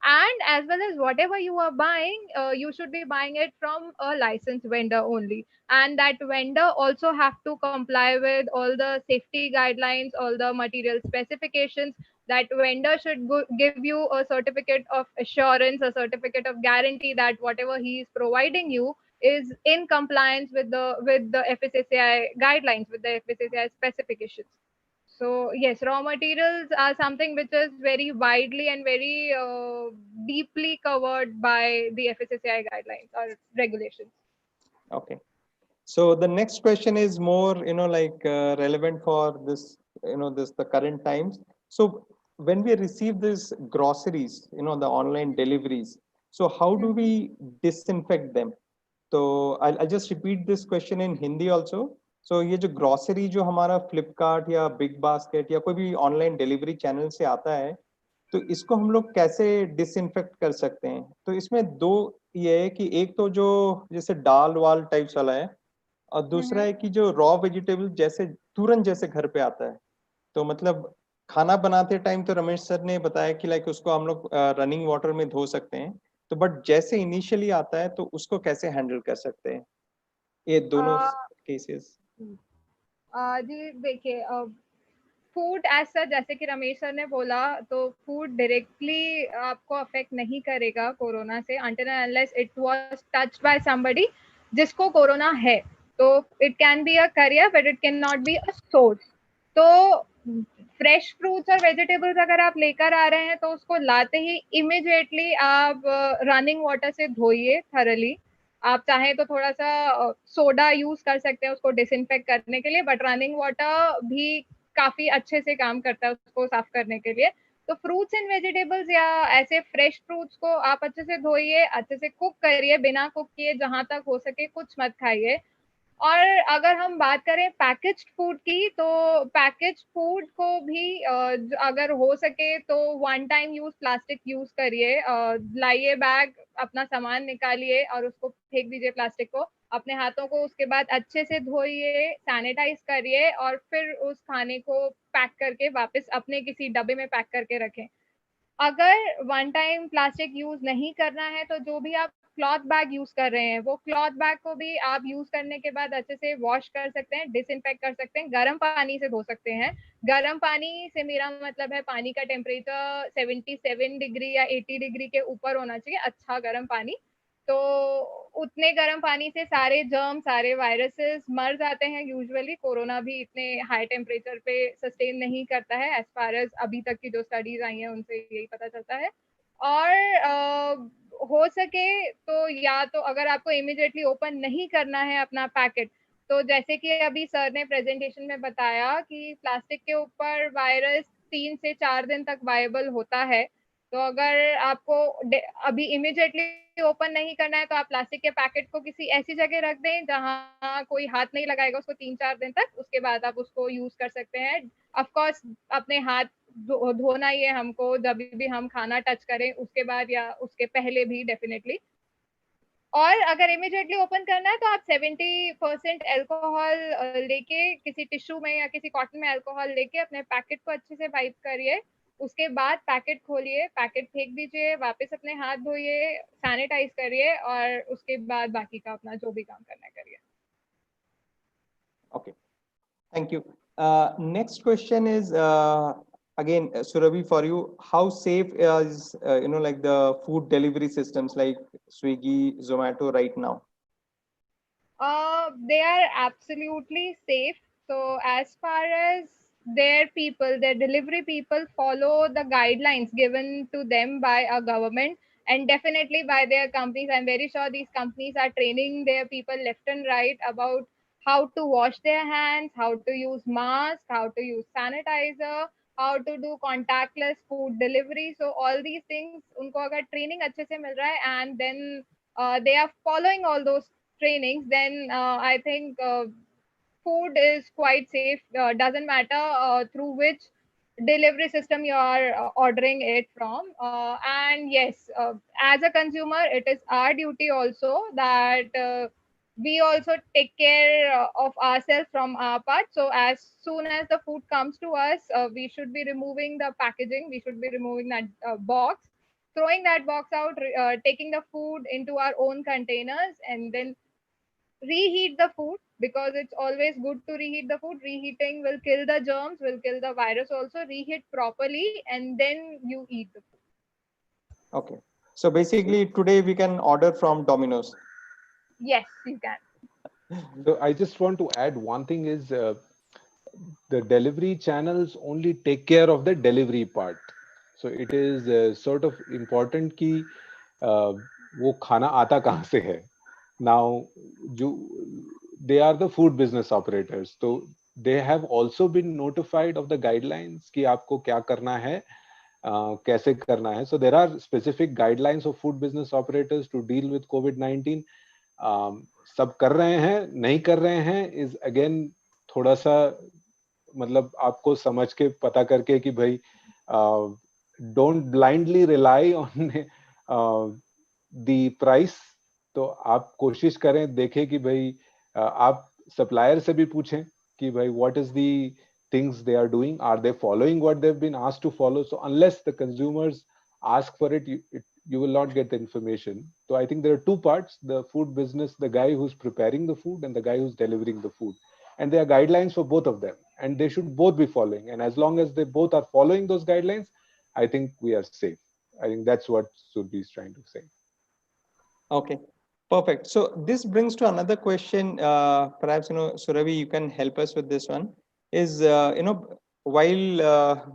and as well as whatever you are buying, you should be buying it from a licensed vendor only, and that vendor also have to comply with all the safety guidelines, all the material specifications. That vendor should give you a certificate of assurance, a certificate of guarantee that whatever he is providing you is in compliance with the FSSAI guidelines, with the FSSAI specifications. So yes, raw materials are something which is very widely and very deeply covered by the FSSAI guidelines or regulations. Okay. So the next question is more, relevant for this, the current times. So when we receive these groceries, the online deliveries, so how do Mhm. we disinfect them? So I'll just repeat this question in Hindi also. So ये जो grocery जो हमारा फ्लिपकार्ट या big basket या कोई भी online delivery channel से आता है, तो इसको हम लोग कैसे डिसइंफेक्ट कर सकते हैं? तो इसमें दो ये है कि एक तो जो जैसे दाल वाल टाइप्स वाला है, और दूसरा Mhm. है कि जो रॉ वेजिटेबल जैसे तुरंत जैसे घर पे आता है, तो मतलब खाना बनाते टाइम तो रमेश सर ने बताया कि लाइक उसको हम लोग रनिंग वाटर में धो सकते हैं, तो बट जैसे इनिशियली आता है तो उसको कैसे हैंडल कर सकते हैं, ये दोनों Uh, केसेस? जी देखिए, फूड एज सच जैसे कि रमेश सर ने बोला, तो फूड डायरेक्टली आपको अफेक्ट नहीं करेगा कोरोना से until and unless it was touched by somebody जिसको कोरोना है. तो it can be a career but it can not be a source. तो फ्रेश फ्रूट्स और वेजिटेबल्स अगर आप लेकर आ रहे हैं तो उसको लाते ही इमिडिएटली आप रनिंग वाटर से धोइए थरली. आप चाहें तो थोड़ा सा सोडा यूज कर सकते हैं उसको डिसइंफेक्ट करने के लिए, बट रनिंग वाटर भी काफी अच्छे से काम करता है उसको साफ करने के लिए। तो फ्रूट्स एंड वेजिटेबल्स या ऐसे फ्रेश फ्रूट्स को आप अच्छे से धोइए, अच्छे से कुक करिए, बिना कुक किए जहां तक हो सके कुछ मत खाइए। और अगर हम बात करें पैकेज्ड फूड की, तो पैकेज्ड फूड को भी अगर हो सके तो one time use plastic use करिए। लाइए बैग, अपना सामान निकालिए और उसको फेंक दीजिए प्लास्टिक को। अपने हाथों को उसके बाद अच्छे से धोइए, सैनिटाइज करिए और फिर उस खाने को पैक करके वापस अपने किसी डब्बे में पैक करके रखें। अगर वन टाइम प्लास्टिक यूज नहीं करना है तो जो भी आप क्लॉथ बैग यूज कर रहे हैं, वो क्लॉथ बैग को भी आप यूज करने के बाद अच्छे से वॉश कर सकते हैं, डिसइंफेक्ट कर सकते हैं, गर्म पानी से धो सकते हैं। गर्म पानी से मेरा मतलब है पानी का टेम्परेचर 77 डिग्री या 80 डिग्री के ऊपर होना चाहिए, अच्छा गर्म पानी। तो उतने गर्म पानी से सारे जर्म, सारे वायरसेस मर जाते हैं यूजुअली। कोरोना भी इतने हाई टेम्परेचर पे सस्टेन नहीं करता है, एज फार एज अभी तक की जो स्टडीज आई हैं उनसे यही पता चलता है। और हो सके तो या तो अगर आपको इमीडिएटली ओपन नहीं करना है अपना पैकेट, तो जैसे कि अभी सर ने प्रेजेंटेशन में बताया कि प्लास्टिक के ऊपर वायरस 3 से 4 दिन तक वायबल होता है। तो अगर आपको अभी इमीडिएटली ओपन नहीं करना है तो आप प्लास्टिक के पैकेट को किसी ऐसी जगह रख दें जहां कोई हाथ नहीं लगाएगा उसको 3-4 दिन तक। उसके बाद आप उसको यूज कर सकते हैं। ऑफ कोर्स अपने हाथ धोना ही है हमको जब भी हम खाना टच करें, उसके बाद या उसके पहले भी डेफिनेटली। और अगर इमीडिएटली ओपन करना है तो आप 70% अल्कोहल लेके किसी टिश्यू में या किसी कॉटन में अल्कोहल लेके अपने पैकेट को अच्छे से वाइप करिए। उसके बाद पैकेट खोलिए, पैकेट फेंक दीजिए, वापस अपने हाथ धोइए, सैनिटाइज करिए और उसके बाद बाकी का अपना जो भी काम करना है करिए। Okay, thank you. Next question is again, Surabhi, for you. How safe is like the food delivery systems like Swiggy, Zomato right now? They are absolutely safe. So as far as their people, their delivery people follow the guidelines given to them by a government and definitely by their companies. I'm very sure these companies are training their people left and right about how to wash their hands, how to use mask, how to use sanitizer, how to do contactless food delivery. So all these things, उनको अगर training अच्छे से मिल रहा है and then they are following all those trainings, then I think food is quite safe. Doesn't matter through which delivery system you are ordering it from. And yes, as a consumer, it is our duty also that we also take care of ourselves from our part. So as soon as the food comes to us, we should be removing the packaging, we should be removing that box, throwing that box out, taking the food into our own containers, and then reheat the food, because it's always good to reheat the food. Reheating will kill the germs, will kill the virus also. Reheat properly and then you eat the food. Okay, so basically today we can order from Domino's. Yes, you can. So I just want to add one thing is the delivery channels only take care of the delivery part. So it is sort of important कि वो खाना आता कहाँ से है. Now, they are the food business operators. So they have also been notified of the guidelines कि आपको क्या करना है, कैसे करना है. So there are specific guidelines of food business operators to deal with COVID-19. सब कर रहे हैं, नहीं कर रहे हैं is again थोड़ा सा मतलब आपको समझ के पता करके कि भाई don't blindly rely on the price. तो आप कोशिश करें, देखें कि भाई आप सप्लायर से भी पूछें कि भाई what is the things they are doing, are they following what they've been asked to follow. So unless the consumers ask for it, you will not get the information. So I think there are two parts: the food business, the guy who's preparing the food, and the guy who's delivering the food. And there are guidelines for both of them, and they should both be following. And as long as they both are following those guidelines, I think we are safe. I think that's what Surbi is trying to say. Okay, perfect. So this brings to another question. Perhaps Surabhi, you can help us with this one. Is while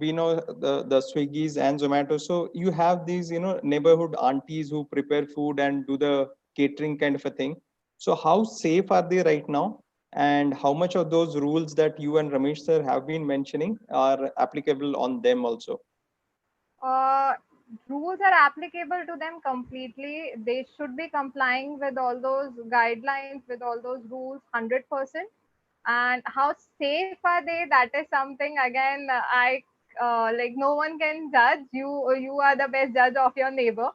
we know the Swiggies and Zomato, so you have these neighborhood aunties who prepare food and do the catering kind of a thing. So how safe are they right now? and how much of those rules that you and Ramesh sir have been mentioning are applicable on them also? Uh, Rules are applicable to them completely. They should be complying with all those guidelines, with all those rules, 100%. And how safe are they? That is something again. I like no one can judge you. You are the best judge of your neighbor.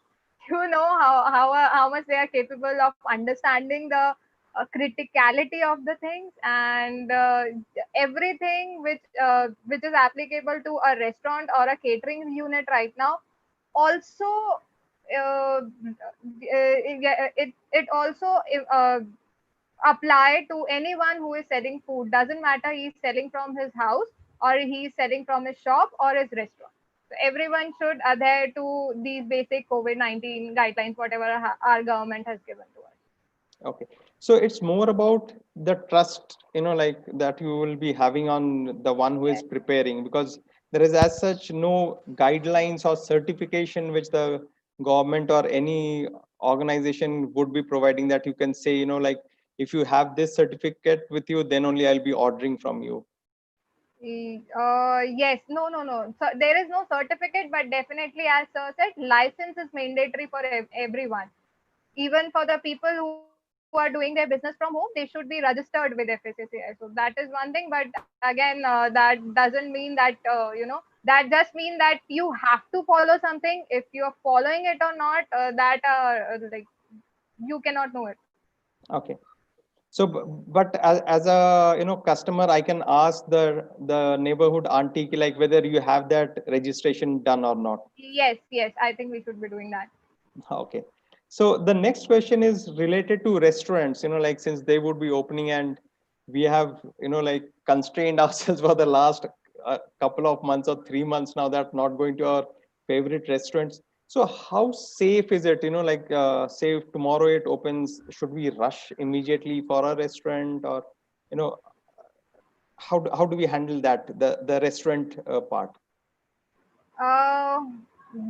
You know how much they are capable of understanding the criticality of the things, and everything which is applicable to a restaurant or a catering unit right now also it also apply to anyone who is selling food. Doesn't matter he's selling from his house or he's selling from his shop or his restaurant. So everyone should adhere to these basic COVID-19 guidelines, whatever our government has given to us. Okay. So it's more about the trust, like that you will be having on the one who is preparing, because there is as such no guidelines or certification which the government or any organization would be providing, that you can say, like, if you have this certificate with you, then only I'll be ordering from you. Yes, no. So there is no certificate, but definitely, as sir said, license is mandatory for everyone. Even for the people who are doing their business from home, they should be registered with FSSAI. So that is one thing. But again, that doesn't mean that that just means that you have to follow something. If you are following it or not, that like you cannot know it. Okay. So, but as a customer, I can ask the neighborhood auntie like whether you have that registration done or not. Yes. I think we should be doing that. Okay. So the next question is related to restaurants, like since they would be opening, and we have, like constrained ourselves for the last couple of months or 3 months now, that not going to our favorite restaurants. So how safe is it, like say if tomorrow it opens, should we rush immediately for a restaurant, or, you know, how do we handle that, the restaurant part? Uh,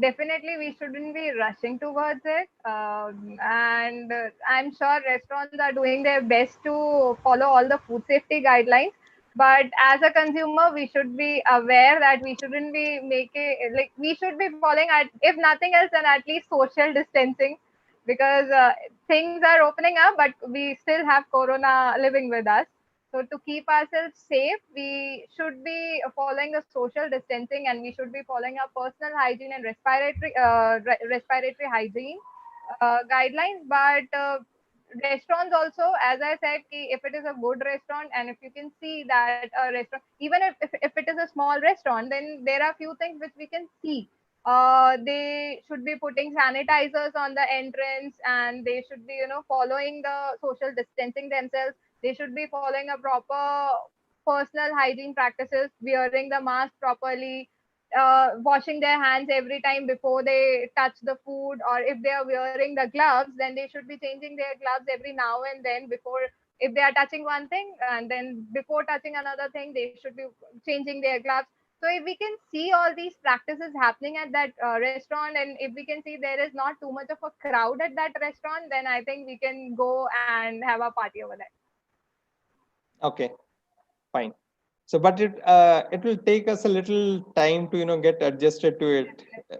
Definitely, we shouldn't be rushing towards it. And I'm sure restaurants are doing their best to follow all the food safety guidelines. But as a consumer, we should be aware that we shouldn't be making like we should be following at, if nothing else, then at least social distancing, because things are opening up, but we still have Corona living with us. So to keep ourselves safe, we should be following the social distancing, and we should be following our personal hygiene and respiratory hygiene guidelines. But restaurants also, as I said, if it is a good restaurant, and if you can see that a restaurant, even if it is a small restaurant, then there are few things which we can see. They should be putting sanitizers on the entrance, and they should be following the social distancing themselves. They should be following a proper personal hygiene practices, wearing the mask properly, washing their hands every time before they touch the food, or if they are wearing the gloves, then they should be changing their gloves every now and then before, if they are touching one thing, and then before touching another thing, they should be changing their gloves. So if we can see all these practices happening at that restaurant, and if we can see there is not too much of a crowd at that restaurant, then I think we can go and have a party over there. Okay, fine. So, but it will take us a little time to get adjusted to it, uh,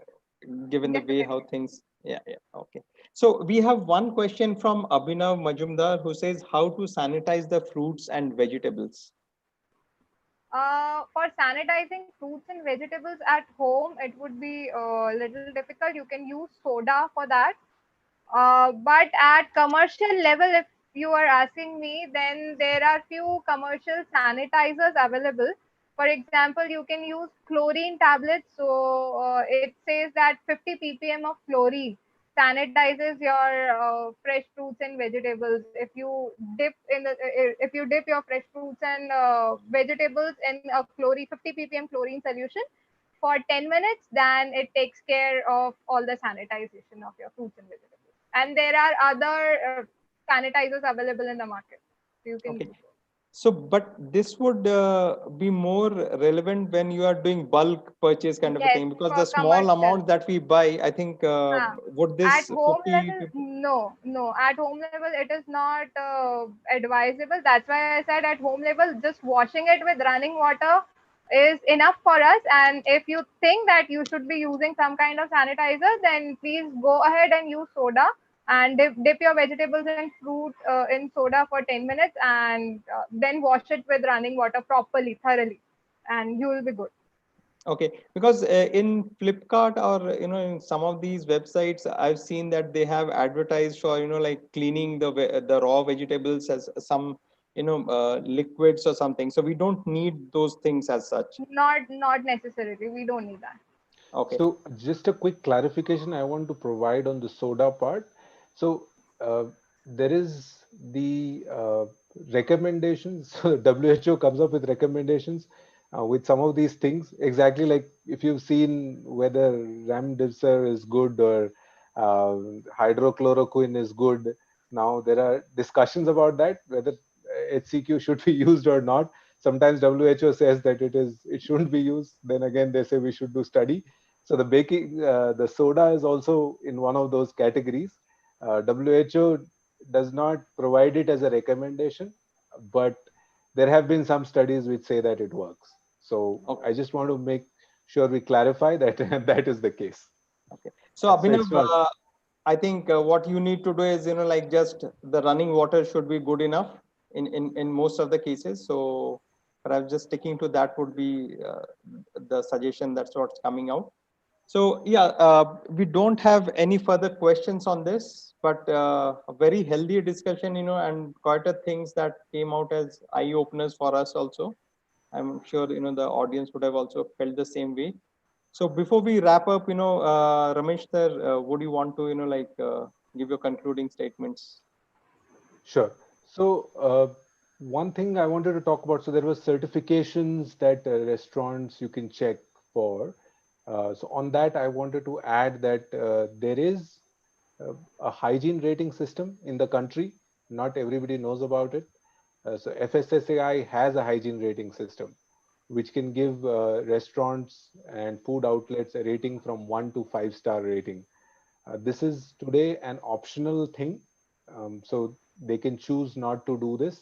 given the way how Definitely. things. Yeah. Okay. So we have one question from Abhinav Majumdar, who says how to sanitize the fruits and vegetables. For sanitizing fruits and vegetables at home, it would be a little difficult. You can use soda for that. But at commercial level, if you are asking me, then there are few commercial sanitizers available. For example, you can use chlorine tablets. So it says that 50 ppm of chlorine sanitizes your fresh fruits and vegetables. If you dip your fresh fruits and vegetables in a chlorine 50 ppm chlorine solution for 10 minutes, then it takes care of all the sanitization of your fruits and vegetables. And there are other sanitizers available in the market, so you can Okay. use it. So, but this would be more relevant when you are doing bulk purchase kind of a Yes, thing, because for the small commercial. amount that we buy, I think, would At this home 50 level, 50? no. At home level, it is not advisable. That's why I said at home level, just washing it with running water is enough for us. And if you think that you should be using some kind of sanitizer, then please go ahead and use soda and dip your vegetables and fruit in soda for 10 minutes and then wash it with running water properly, thoroughly, and you will be good. Okay, because in Flipkart or in some of these websites, I've seen that they have advertised for like cleaning the raw vegetables as some liquids or something. So we don't need those things as such. Not necessarily. We don't need that. Okay. So just a quick clarification I want to provide on the soda part. So uh, there is the recommendations. So WHO comes up with recommendations with some of these things. Exactly like if you've seen whether remdesivir is good or hydrochloroquine is good. Now there are discussions about that whether HCQ should be used or not. Sometimes WHO says that it shouldn't be used. Then again they say we should do study. So the soda is also in one of those categories. WHO does not provide it as a recommendation, but there have been some studies which say that it works. So Okay. I just want to make sure we clarify that that is the case. Okay. So So Abhinav, it's not. I think what you need to do is, like just the running water should be good enough in most of the cases. So perhaps just sticking to that would be the suggestion that's what's coming out. So yeah, we don't have any further questions on this, but a very healthy discussion, and quite a things that came out as eye openers for us also. I'm sure, the audience would have also felt the same way. So before we wrap up, Ramesh sir, would you want to, give your concluding statements? Sure. So one thing I wanted to talk about. So there were certifications that restaurants you can check for. So on that, I wanted to add that there is a hygiene rating system in the country. Not everybody knows about it. So FSSAI has a hygiene rating system, which can give restaurants and food outlets a rating from 1 to 5 star rating. This is today an optional thing, so they can choose not to do this.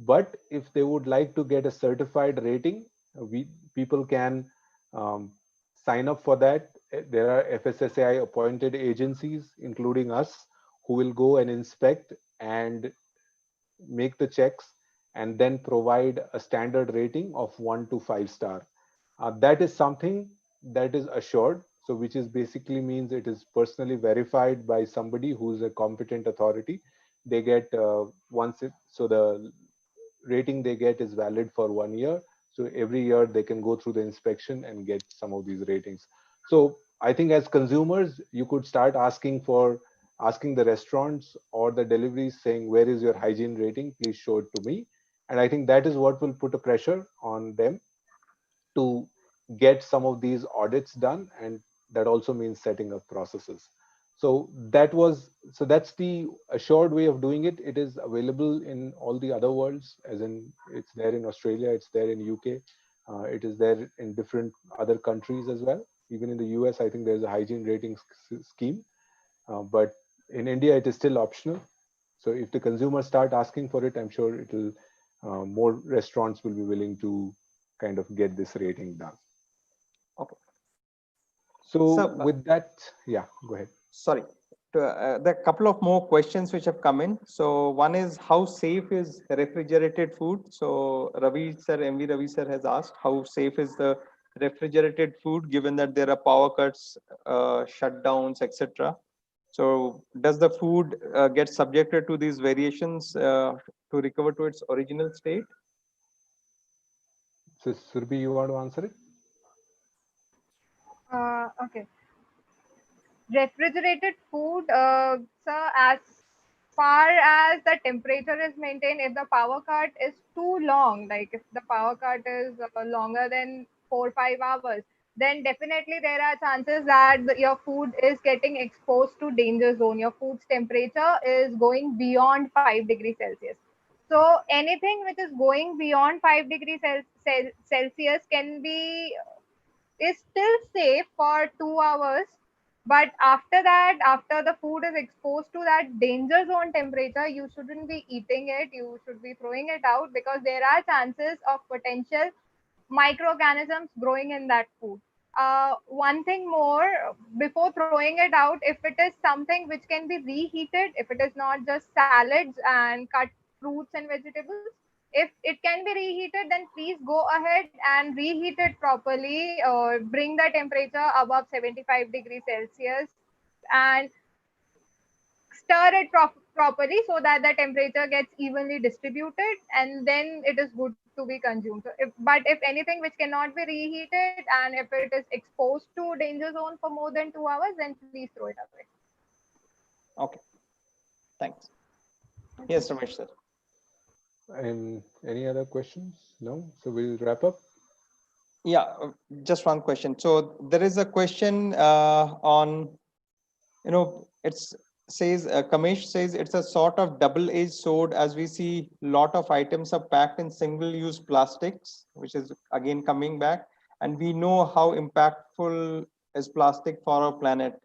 But if they would like to get a certified rating, we people can um, sign up for that. There are FSSAI appointed agencies, including us, who will go and inspect and make the checks and then provide a standard rating of 1 to 5 star. That is something that is assured. So, which is basically means it is personally verified by somebody who is a competent authority. They get so the rating they get is valid for 1 year. So every year they can go through the inspection and get some of these ratings. So I think as consumers, you could start asking the restaurants or the deliveries saying, where is your hygiene rating? Please show it to me. And I think that is what will put a pressure on them to get some of these audits done, and that also means setting up processes. So that's the assured way of doing it. It is available in all the other worlds, as in it's there in Australia, it's there in UK, it is there in different other countries as well. Even in the US, I think there's a hygiene rating scheme, but in India it is still optional. So if the consumers start asking for it, I'm sure it'll more restaurants will be willing to kind of get this rating done. Okay. So So with that, yeah, go ahead. sorry, there are a couple of more questions which have come in. So one is, how safe is refrigerated food? So Ravi sir, MV Ravi sir has asked, how safe is the refrigerated food given that there are power cuts, shutdowns, etc. So does the food get subjected to these variations to recover to its original state? So Surbi, you want to answer it? Okay. Refrigerated food, so as far as the temperature is maintained, if the power cut is too long, like if the power cut is longer than 4 5 hours, then definitely there are chances that your food is getting exposed to danger zone. Your food's temperature is going beyond 5 degrees Celsius. So anything which is going beyond 5 degrees Celsius can be is still safe for 2 hours. But after that, after the food is exposed to that danger zone temperature, you shouldn't be eating it. You should be throwing it out because there are chances of potential microorganisms growing in that food. One thing more, before throwing it out, if it is something which can be reheated, if it is not just salads and cut fruits and vegetables, if it can be reheated, then please go ahead and reheat it properly, or bring the temperature above 75 degrees Celsius, and stir it properly so that the temperature gets evenly distributed, and then it is good to be consumed. But if anything which cannot be reheated and if it is exposed to danger zone for more than 2 hours, then please throw it away. Okay, thanks. Yes, Ramesh sir. And any other questions? No? So we'll wrap up. Yeah, just one question. So there is a question on, it's says, Kamesh says it's a sort of double-edged sword, as we see lot of items are packed in single-use plastics, which is again coming back, and we know how impactful is plastic for our planet.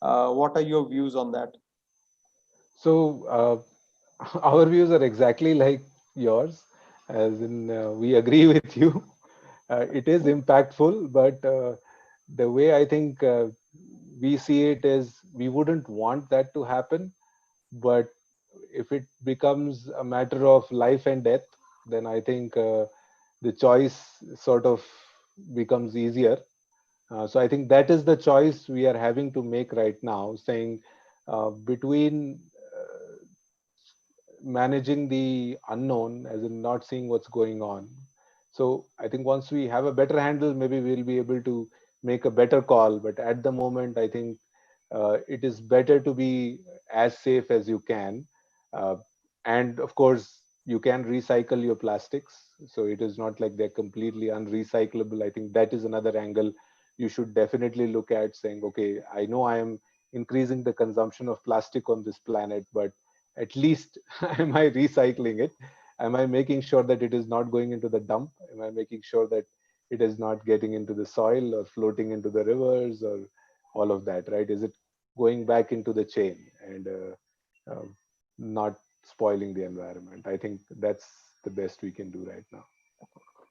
What are your views on that? So our views are exactly like yours, as in we agree with you. It is impactful, but the way I think we see it is we wouldn't want that to happen. But if it becomes a matter of life and death, then I think the choice sort of becomes easier. So I think that is the choice we are having to make right now, saying between managing the unknown, as in not seeing what's going on. So I think once we have a better handle, maybe we'll be able to make a better call. But at the moment, I think it is better to be as safe as you can. Uh, and of course, you can recycle your plastics. So it is not like they're completely unrecyclable. I think that is another angle you should definitely look at, saying, okay, I know I am increasing the consumption of plastic on this planet, but at least am I recycling it? Am I making sure that it is not going into the dump? Am I making sure that it is not getting into the soil or floating into the rivers or all of that, right? Is it going back into the chain and not spoiling the environment? I think that's the best we can do right now.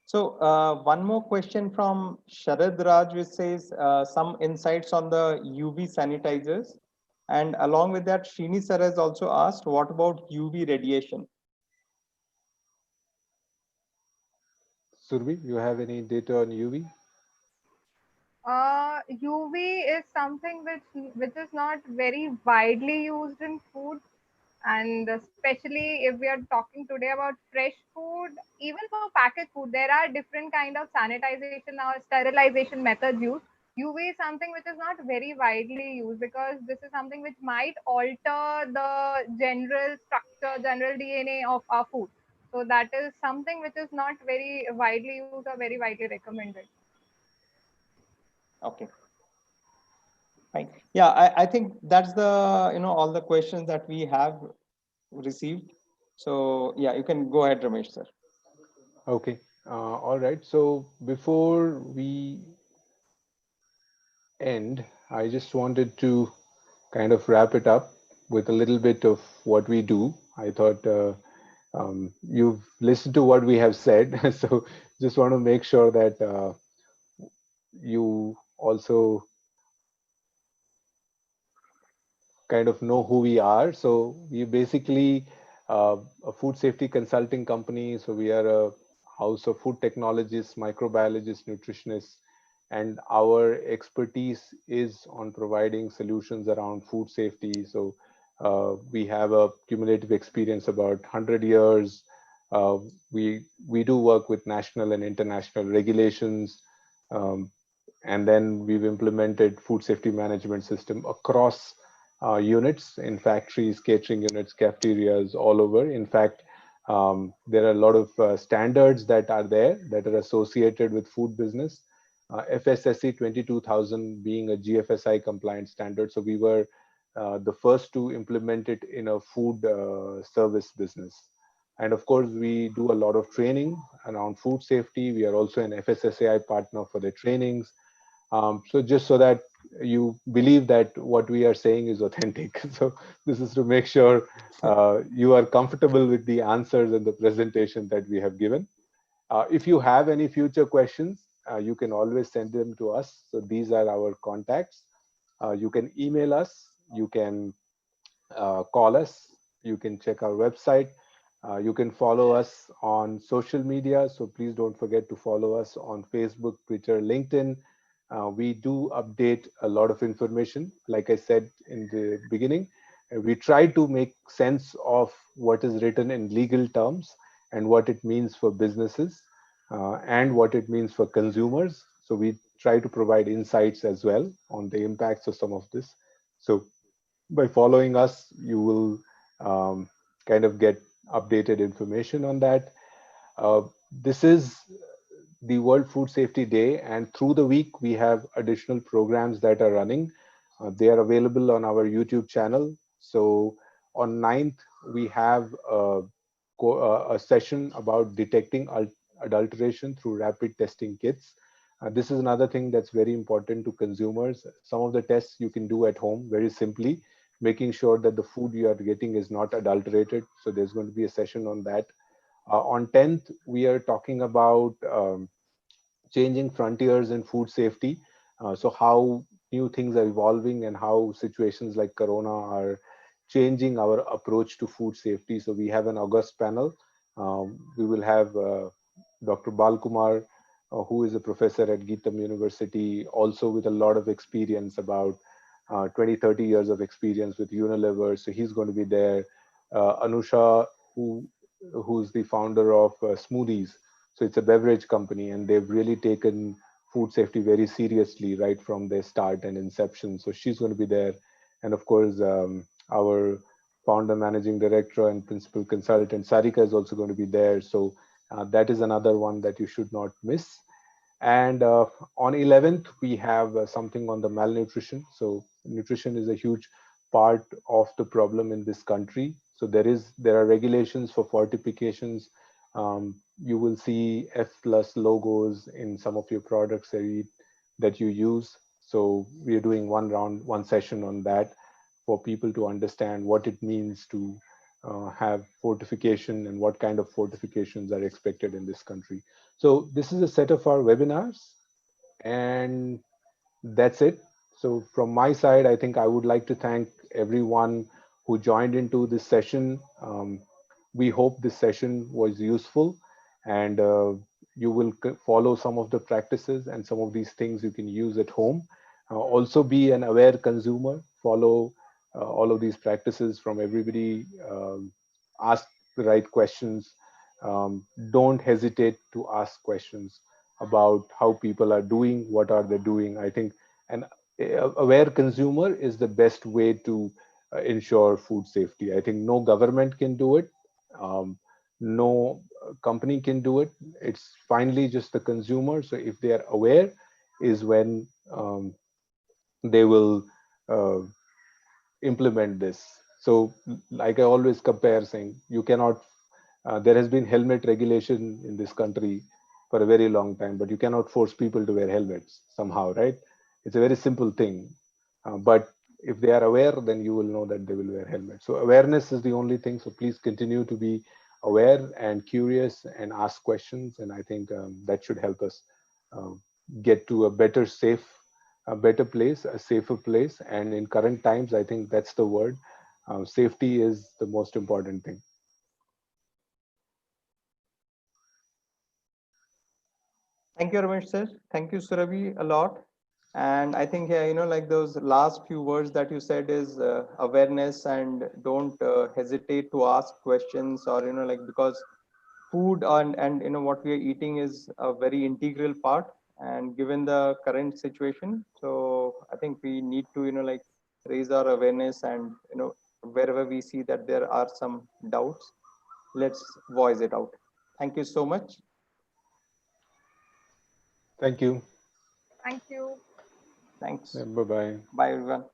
So one more question from Sharad Raj, which says some insights on the UV sanitizers. And along with that, Srini sir has also asked, what about UV radiation? Survi, you have any data on UV? UV is something which is not very widely used in food, and especially if we are talking today about fresh food, even for packaged food, there are different kind of sanitization or sterilization methods used. UV is something which is not very widely used because this is something which might alter the general structure, general DNA of our food. So that is something which is not very widely used or very widely recommended. Okay, fine. Yeah, I think that's the, all the questions that we have received. So yeah, you can go ahead, Ramesh sir. Okay. All right. So before we end, I just wanted to kind of wrap it up with a little bit of what we do. I thought you've listened to what we have said, so just want to make sure that you also kind of know who we are. So we basically a food safety consulting company. So we are a house of food technologists, microbiologists, nutritionists, and our expertise is on providing solutions around food safety. So we have a cumulative experience about 100 years. Uh, we do work with national and international regulations. Um, and then we've implemented food safety management system across units in factories, catering units, cafeterias all over. In fact, there are a lot of standards that are there that are associated with food business. FSSC 22000 being a GFSI compliant standard. So we were the first to implement it in a food service business. And of course, we do a lot of training around food safety. We are also an FSSAI partner for the trainings. So just so that you believe that what we are saying is authentic. So this is to make sure you are comfortable with the answers and the presentation that we have given. If you have any future questions, you can always send them to us. So these are our contacts. You can email us, you can call us, you can check our website, you can follow us on social media. So please don't forget to follow us on Facebook, Twitter, LinkedIn. We do update a lot of information. Like I said in the beginning, we try to make sense of what is written in legal terms and what it means for businesses and what it means for consumers. So we try to provide insights as well on the impacts of some of this. So by following us, you will kind of get updated information on that. This is the World Food Safety Day, and through the week, we have additional programs that are running. They are available on our YouTube channel. So on 9th, we have a session about detecting adulteration through rapid testing kits. This is another thing that's very important to consumers. Some of the tests you can do at home very simply, making sure that the food you are getting is not adulterated. So there's going to be a session on that. On 10th, we are talking about changing frontiers in food safety. So how new things are evolving and how situations like Corona are changing our approach to food safety. So we have an August panel. We will have Dr. Balkumar, who is a professor at Geetam University, also with a lot of experience, about 20, 30 years of experience with Unilever. So he's going to be there. Anusha, who's the founder of Smoothies. So it's a beverage company, and they've really taken food safety very seriously right from their start and inception. So she's going to be there. And of course, our founder, managing director, and principal consultant, Sarika, is also going to be there. So that is another one that you should not miss. And on 11th, we have something on the malnutrition. So nutrition is a huge part of the problem in this country. So there are regulations for fortifications. You will see F plus logos in some of your products that you use. So we are doing one session on that for people to understand what it means to have fortification and what kind of fortifications are expected in this country. So this is a set of our webinars, and that's it. So from my side, I think I would like to thank everyone who joined into this session. We hope this session was useful, and you will follow some of the practices, and some of these things you can use at home. Also be an aware consumer, follow all of these practices from everybody, ask the right questions. Don't hesitate to ask questions about how people are doing, what are they doing. I think an aware consumer is the best way to ensure food safety. I think no government can do it. No company can do it. It's finally just the consumer. So if they are aware, is when they will uh, implement this. So like I always compare, saying you cannot, there has been helmet regulation in this country for a very long time, but you cannot force people to wear helmets somehow, right? It's a very simple thing. But if they are aware, then you will know that they will wear helmets. So awareness is the only thing. So please continue to be aware and curious and ask questions. And I think that should help us uh, get to a better place, a safer place. And in current times, I think that's the word. Safety is the most important thing. Thank you, Ramesh sir. Thank you, Surabhi, a lot. And I think, yeah, like those last few words that you said is awareness, and don't hesitate to ask questions, or, like, because food and what we are eating is a very integral part. And given the current situation, so I think we need to, like, raise our awareness, and, wherever we see that there are some doubts, let's voice it out. Thank you so much. Thank you. Thank you. Thanks. Bye bye. Bye, everyone.